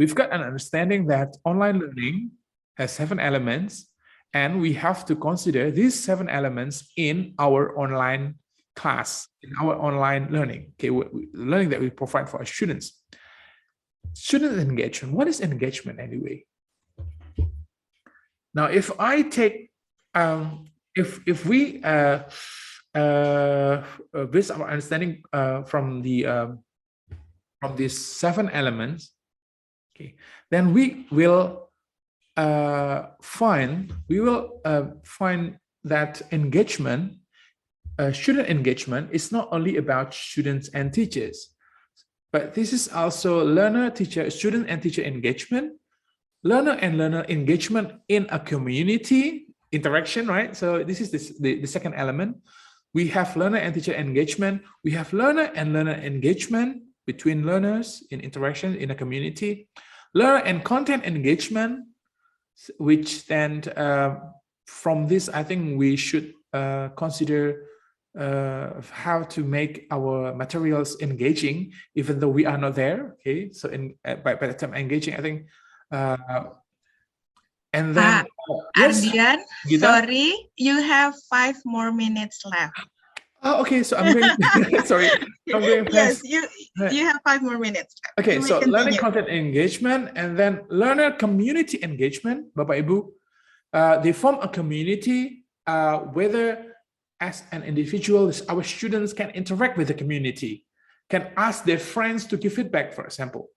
we've got an understanding that online learning has 7 elements, and we have to consider these 7 elements in our online class, in our online learning, okay, learning that we provide for our students. Student engagement. What is engagement anyway? Now, if I take, if we based our understanding from these 7 elements, Okay, then we will find that engagement, student engagement, is not only about students and teachers, but this is also student and teacher engagement, learner and learner engagement in a community interaction, right? So this is the second element. We have learner and teacher engagement. We have learner and learner engagement between learners in interaction in a community. Learner and content engagement, which then from this, I think we should consider how to make our materials engaging, even though we are not there. Okay, so by the time engaging, I think, and then yes, Ardian, sorry, you have 5 more minutes left. Oh, okay, so I'm going. Sorry, I'm going past. Yes, you have 5 more minutes left. Okay, so learner content engagement and then learner community engagement, Bapak Ibu. They form a community, whether as an individual, our students can interact with the community, can ask their friends to give feedback, for example,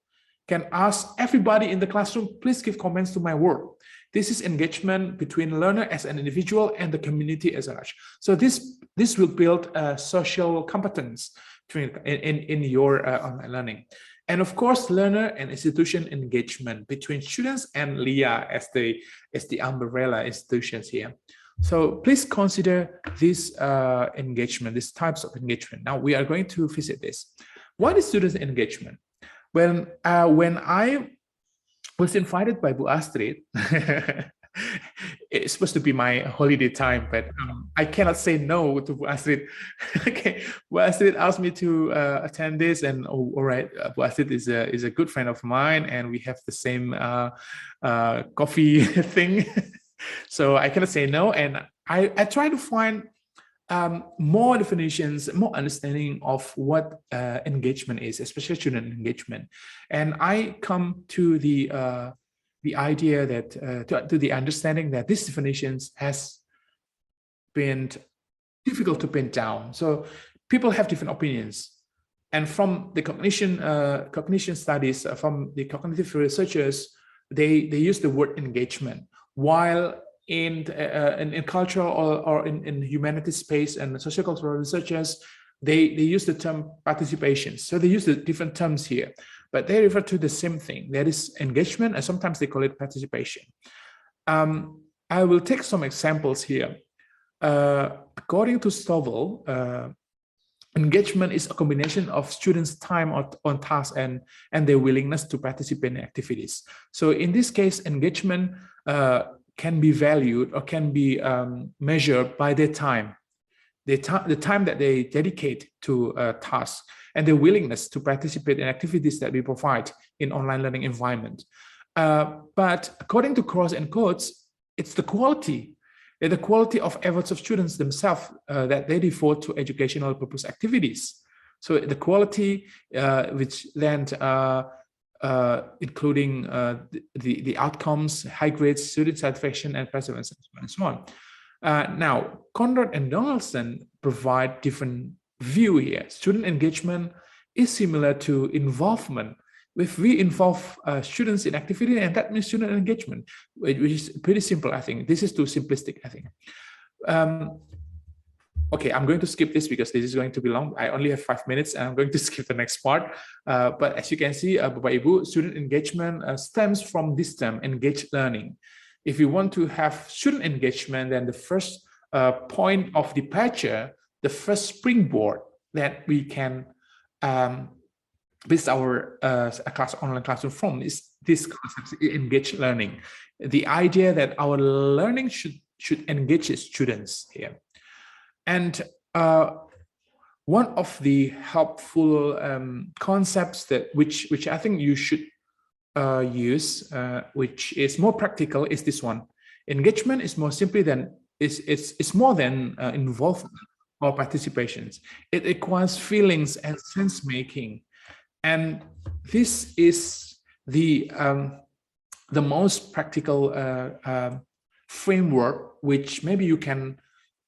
can ask everybody in the classroom, please give comments to my work. This is engagement between learner as an individual and the community as such. So this will build social competence in your online learning. And of course, learner and institution engagement between students and LIA as the umbrella institutions here. So please consider this engagement, these types of engagement. Now we are going to visit this. What is student engagement? When I was invited by Bu Astrid, it's supposed to be my holiday time, but I cannot say no to Bu Astrid. Okay, Bu Astrid asked me to attend this, and all right, Bu Astrid is a good friend of mine, and we have the same coffee thing. So I cannot say no, and I try to find more definitions, more understanding of what engagement is, especially student engagement. And I come to the idea that, to the understanding that these definitions has been difficult to pin down. So people have different opinions. And from the cognition studies, from the cognitive researchers, they use the word engagement, while in cultural or in humanities space and sociocultural researchers, they use the term participation. So they use the different terms here, but they refer to the same thing. That is engagement, and sometimes they call it participation. I will take some examples here. According to Stovall, engagement is a combination of students' time on task and their willingness to participate in activities. So in this case, engagement can be valued or can be measured by their time, the time that they dedicate to tasks, and their willingness to participate in activities that we provide in online learning environment. But according to Cross and Coates, it's the quality of efforts of students themselves that they devote to educational purpose activities. So the quality, which then including the outcomes, high grades, student satisfaction, and perseverance, and so on. Now, Conrad and Donaldson provide different view here. Student engagement is similar to involvement. If we involve students in activity, and that means student engagement, which is pretty simple, I think. This is too simplistic, I think. Okay, I'm going to skip this because this is going to be long. I only have 5 minutes, and I'm going to skip the next part. But as you can see, Bapak Ibu, student engagement stems from this term, engaged learning. If you want to have student engagement, then the first point of departure, the first springboard that we can base our online classroom from is this concept, engaged learning. The idea that our learning should engage students here. And one of the helpful concepts that which I think you should use, which is more practical, is this one. Engagement is more simply than it's more than involvement or participations. It requires feelings and sense making, and this is the most practical framework which maybe you can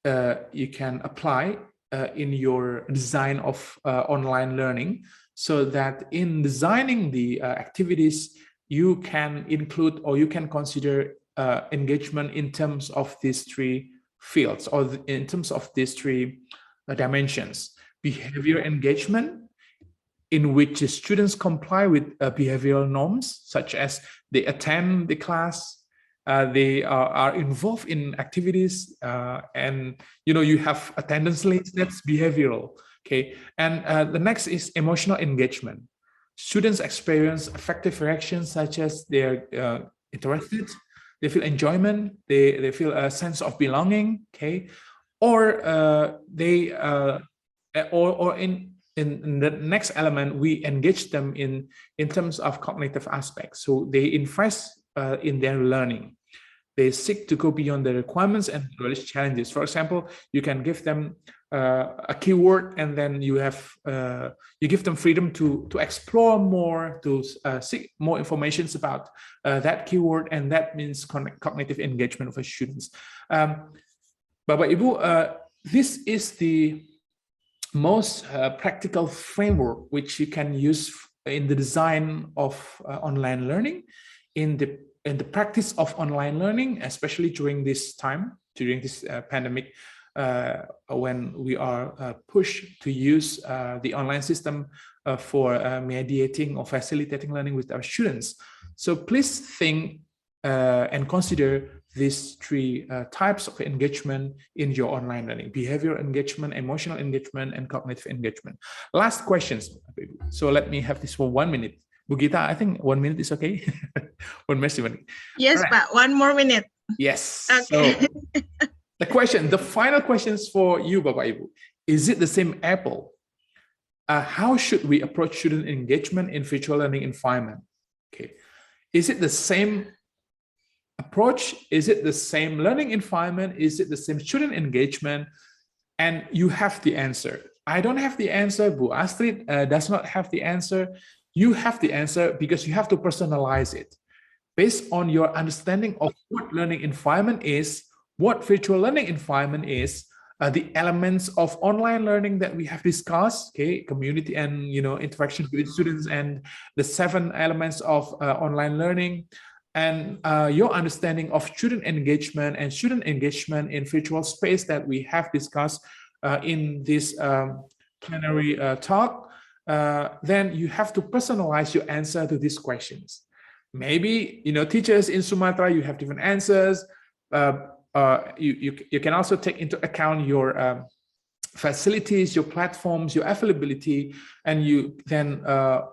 apply in your design of online learning, so that in designing the activities, you can include or you can consider engagement in terms of these three fields, or in terms of these three dimensions. Behavior engagement, in which the students comply with behavioral norms, such as they attend the class, they are involved in activities, and you have attendance lists. That's behavioral. Okay, and the next is emotional engagement. Students experience affective reactions, such as they're interested, they feel enjoyment, they feel a sense of belonging. Okay, or in the next element, we engage them in terms of cognitive aspects. So they invest in their learning. They seek to go beyond the requirements and relish challenges. For example, you can give them a keyword, and then you give them freedom to explore more, to seek more information about that keyword, and that means cognitive engagement for students. Bapak Ibu, this is the most practical framework which you can use in the design of online learning, in the practice of online learning, especially during this time, during this pandemic, when we are pushed to use the online system for mediating or facilitating learning with our students. So please think and consider these three types of engagement in your online learning: behavior engagement, emotional engagement, and cognitive engagement. Last questions. So let me have this for 1 minute. Bu Gita, I think 1 minute is okay. 1 minute. Yes, right. Pak, 1 more minute. Yes. Okay. So the final questions for you, Bapak Ibu. Is it the same apple? How should we approach student engagement in virtual learning environment? Okay. Is it the same approach? Is it the same learning environment? Is it the same student engagement? And you have the answer. I don't have the answer. Bu Astrid does not have the answer. You have the answer because you have to personalize it based on your understanding of what learning environment is, what virtual learning environment is, the elements of online learning that we have discussed, okay, community and interaction with students, and the 7 elements of online learning, and your understanding of student engagement and student engagement in virtual space that we have discussed in this plenary talk. Then you have to personalize your answer to these questions. Maybe teachers in Sumatra, you have different answers. You can also take into account your facilities, your platforms, your availability, and you then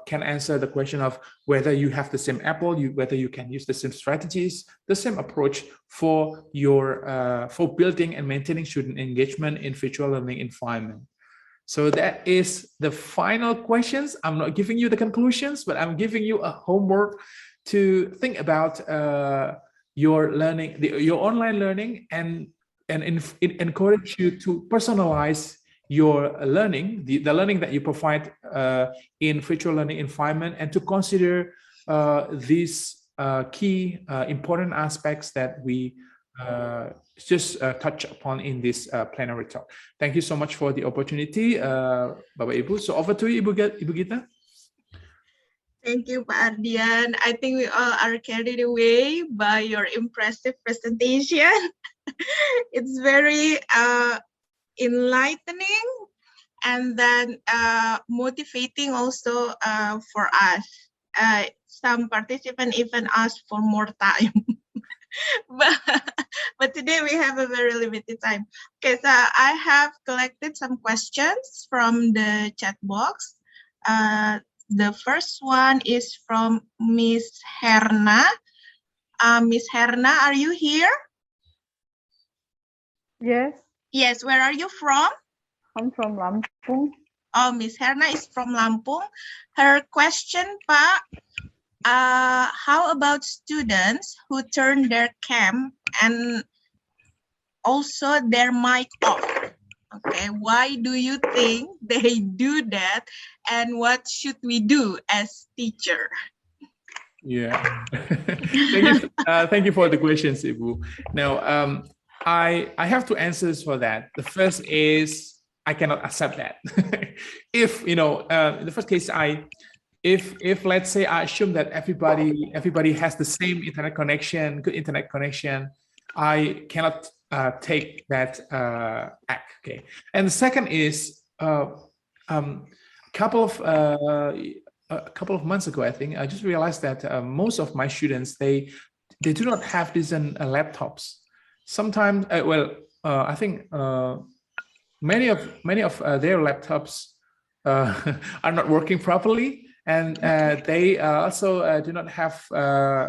can answer the question of whether you have the same apple, whether you can use the same strategies, the same approach for your for building and maintaining student engagement in virtual learning environment. So that is the final questions. I'm not giving you the conclusions, but I'm giving you a homework to think about your learning, your online learning, and encourage you to personalize your learning, the learning that you provide in virtual learning environment, and to consider these key important aspects that we just touch upon in this plenary talk. Thank you so much for the opportunity, Bapak Ibu. So over to you, Ibu Gita. Thank you, Pak Ardian. I think we all are carried away by your impressive presentation. It's very enlightening and then motivating also for us. Some participants even asked for more time. But today we have a very limited time. Okay, so I have collected some questions from the chat box. The first one is from Miss Herna. Miss Herna, are you here? Yes. Yes, where are you from? I'm from Lampung. Oh, Miss Herna is from Lampung. Her question, Pak, how about students who turn their cam and also their mic off? Okay, why do you think they do that, and what should we do as teacher? Yeah, thank you for the questions, Ibu. Now, I have two answers for that. The first is I cannot accept that. If in the first case, if let's say I assume that everybody has the same internet connection, good internet connection, I cannot take that act. Okay. And the second is a couple of months ago, I think I just realized that most of my students they do not have these laptops. Sometimes, I think many of their laptops are not working properly, and they also do not have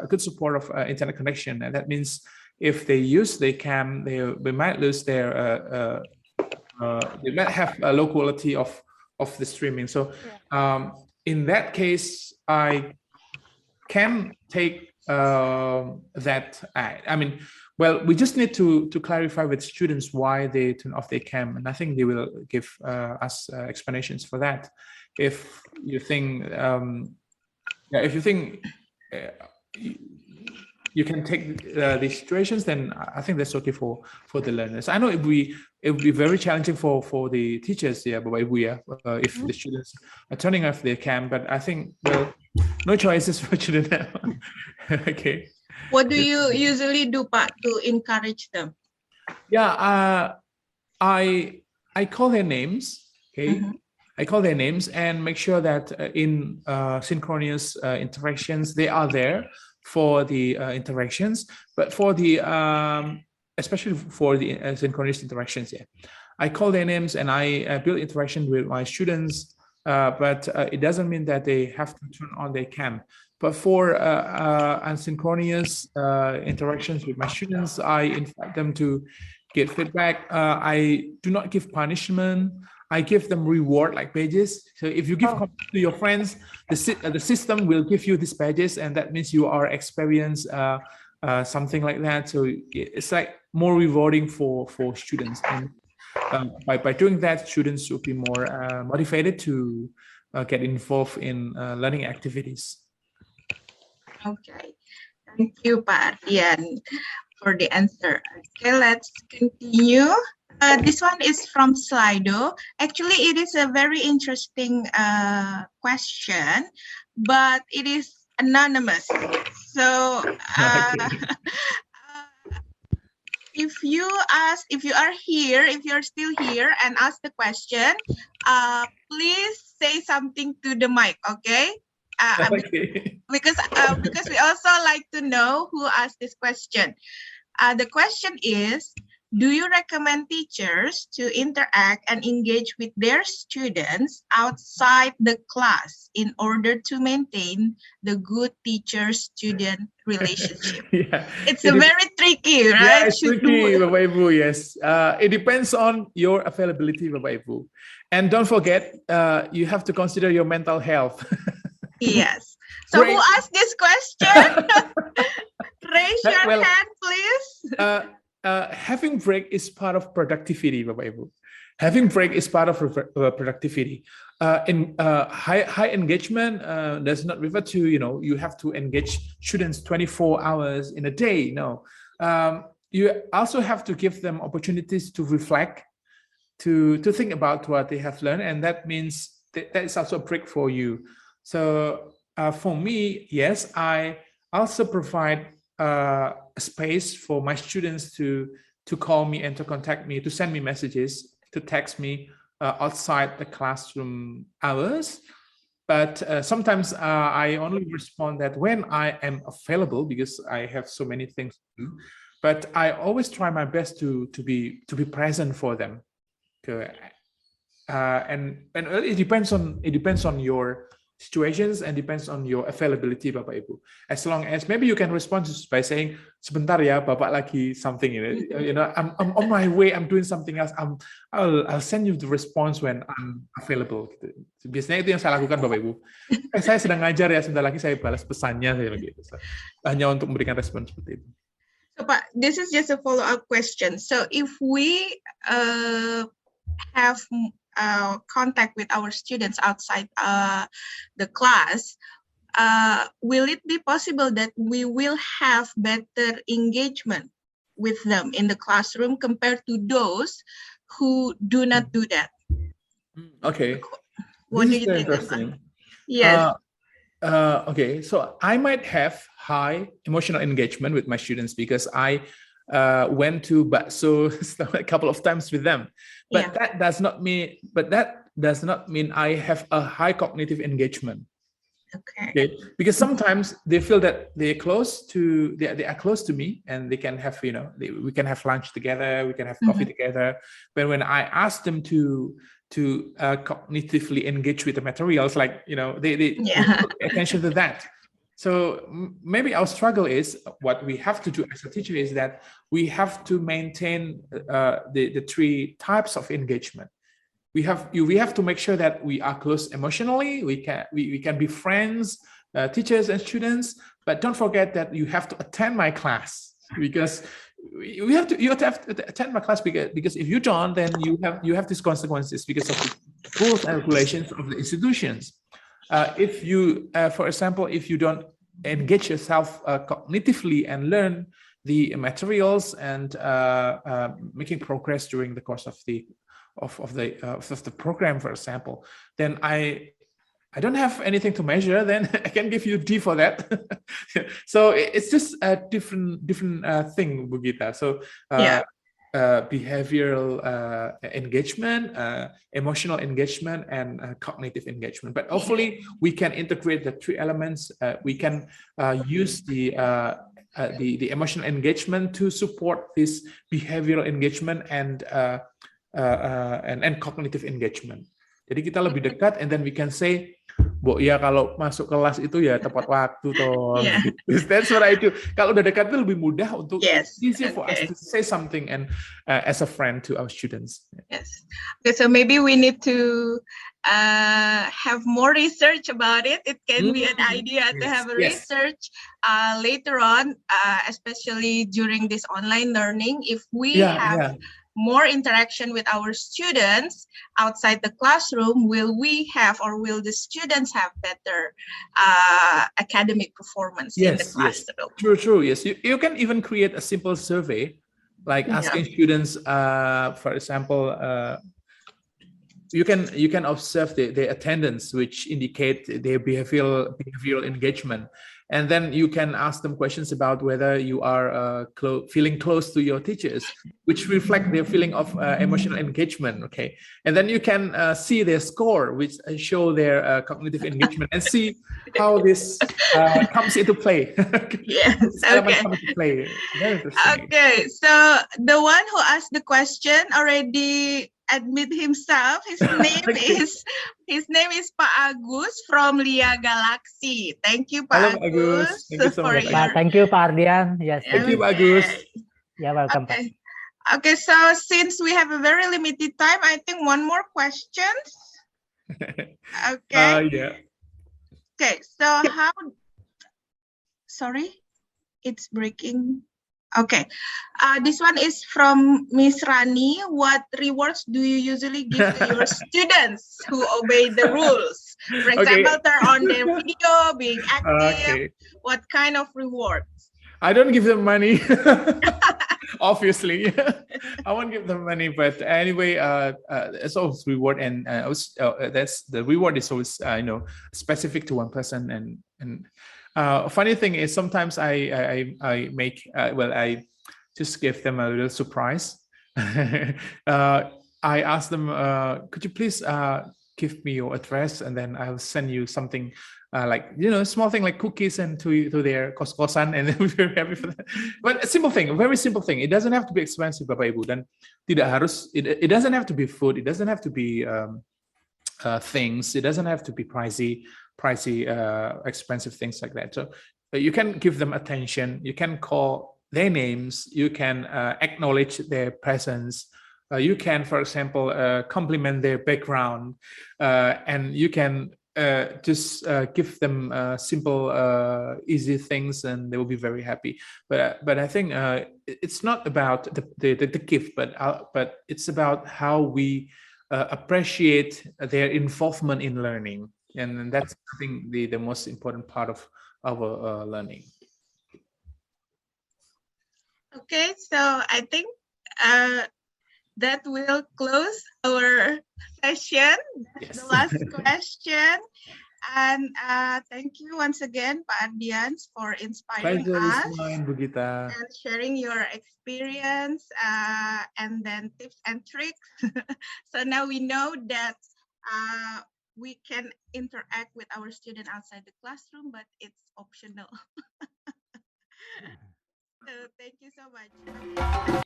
good support of internet connection, and that means if they use the cam, they might lose their they might have a low quality of the streaming. So in that case, I can take that. I mean, well, we just need to clarify with students why they turn off their cam, and I think they will give us explanations for that. If you think, if you think you can take these situations, then I think that's okay for the learners. I know it would be very challenging for the teachers, yeah, but if the students are turning off their cam, but I think, well, no choices for children. Okay. What do you usually do, Pak, to encourage them? Yeah, I call their names. Okay, I call their names and make sure that in synchronous interactions they are there for the interactions, but for the especially for the synchronous interactions, yeah, I call their names and I build interaction with my students. But it doesn't mean that they have to turn on their cam. But for asynchronous interactions with my students, I invite them to get feedback. I do not give punishment. I give them reward like badges. So if you give to your friends, the system will give you these badges, and that means you are experienced something like that. So it's like more rewarding for students. And by doing that, students will be more motivated to get involved in learning activities. Okay, thank you, Pak Ardian, for the answer. Okay, let's continue. This one is from Slido. Actually, it is a very interesting question, but it is anonymous. So if you are still here and ask the question, please say something to the mic, okay? Okay. Because we also like to know who asked this question. The question is, do you recommend teachers to interact and engage with their students outside the class in order to maintain the good teacher-student relationship? Yeah. It's very tricky, right? Yeah, it's tricky, Bapak Ibu, yes. It depends on your availability, Bapak Ibu. And don't forget, you have to consider your mental health. Yes. So who asked this question? Raise your hand, please. Having break is part of productivity, Bapak Ibu. Having break is part of productivity. In high engagement does not refer to, you have to engage students 24 hours in a day. No, you also have to give them opportunities to reflect, to think about what they have learned, and that means that is also a break for you. So for me, yes, I also provide a space for my students to call me and to contact me, to send me messages, to text me outside the classroom hours. But sometimes I only respond that when I am available, because I have so many things to do. But I always try my best to be present for them. And it depends on your situations and depends on your availability, Bapak Ibu. As long as maybe you can respond by saying, sebentar ya, Bapak lagi something, I'm on my way, I'm doing something else. I'll send you the response when I'm available. Biasanya itu yang saya lakukan, Bapak Ibu. Saya sedang ngajar ya, sebentar lagi saya balas pesannya, hanya untuk memberikan respon seperti itu. So, Pak, this is just a follow-up question. So, if we have contact with our students outside the class, will it be possible that we will have better engagement with them in the classroom compared to those who do not do that? Okay. What do you think? Interesting. Yes. Okay, so I might have high emotional engagement with my students because I went to bakso a couple of times with them, but Yeah. that does not mean I have a high cognitive engagement. Okay, because sometimes they feel that they are close to me, and they can have, we can have lunch together, we can have coffee together. But when I ask them to cognitively engage with the materials, like, they pay attention to that. So maybe our struggle is, what we have to do as a teacher is that we have to maintain the three types of engagement. We have to make sure that we are close emotionally. We can be friends, teachers and students, but don't forget that you have to attend my class, because you have to attend my class, because if you don't, then you have these consequences because of the rules and regulations of the institutions. If you, for example, if you don't engage yourself cognitively and learn the materials and making progress during the course of the program, for example, then I don't have anything to measure. Then I can give you D for that. So it's just a different thing, Bugita. So behavioral engagement, emotional engagement, and cognitive engagement. But hopefully we can integrate the three elements. We can use the emotional engagement to support this behavioral engagement and cognitive engagement. Jadi kita lebih dekat, and then we can say, Bu, ya kalau masuk kelas itu ya tepat waktu toh. That's what I do. Kalau udah dekat itu lebih mudah untuk easier for us to say something and as a friend to our students. Yes. Okay, so maybe we need to have more research about it. It can be an idea to have a research later on, especially during this online learning. If we have more interaction with our students outside the classroom, will the students have better academic performance in the classroom? True. Yes, you can even create a simple survey, like asking students, for example, you can observe the attendance, which indicate their behavioral engagement. And then you can ask them questions about whether you are feeling close to your teachers, which reflect their feeling of emotional engagement. Okay, and then you can see their score, which show their cognitive engagement, and see how this comes into play. Comes into play. Very interesting. Okay, so the one who asked the question already admit himself. His name is Pak Agus from LIA Galaxy. Thank you, Pak Agus. Thank you so much. Thank you, Pak Ardian. Yes. Thank you, Pak Agus. Yeah, welcome. Okay, so since we have a very limited time, I think one more question. Okay. Okay, so sorry, it's breaking. Okay, this one is from Miss Rani. What rewards do you usually give to your students who obey the rules? For example, turn on their video, being active. What kind of rewards? I don't give them money. Obviously, I won't give them money. But anyway, it's always reward, and that's the reward is always specific to one person. And funny thing is, sometimes I make I just give them a little surprise. I ask them, could you please give me your address, and then I'll send you something like, small thing like cookies and to their kos-kosan, and then we're very happy for that. But a simple thing, a very simple thing. It doesn't have to be expensive, Bapak Ibu, dan tidak harus. It doesn't have to be food. It doesn't have to be things. It doesn't have to be pricey, expensive things like that. So you can give them attention. You can call their names. You can acknowledge their presence. You can, for example, compliment their background, and you can just give them simple, easy things, and they will be very happy. But I think it's not about the gift, but it's about how we appreciate their involvement in learning, and that's, I think, the most important part of our learning. Okay, so I think that will close our session. Yes. The last question. And thank you once again, Pak Ardian, for inspiring Pleasure is us mine, Bu Gita. and sharing your experience and then tips and tricks. So now we know that we can interact with our student outside the classroom, but it's optional. So thank you so much.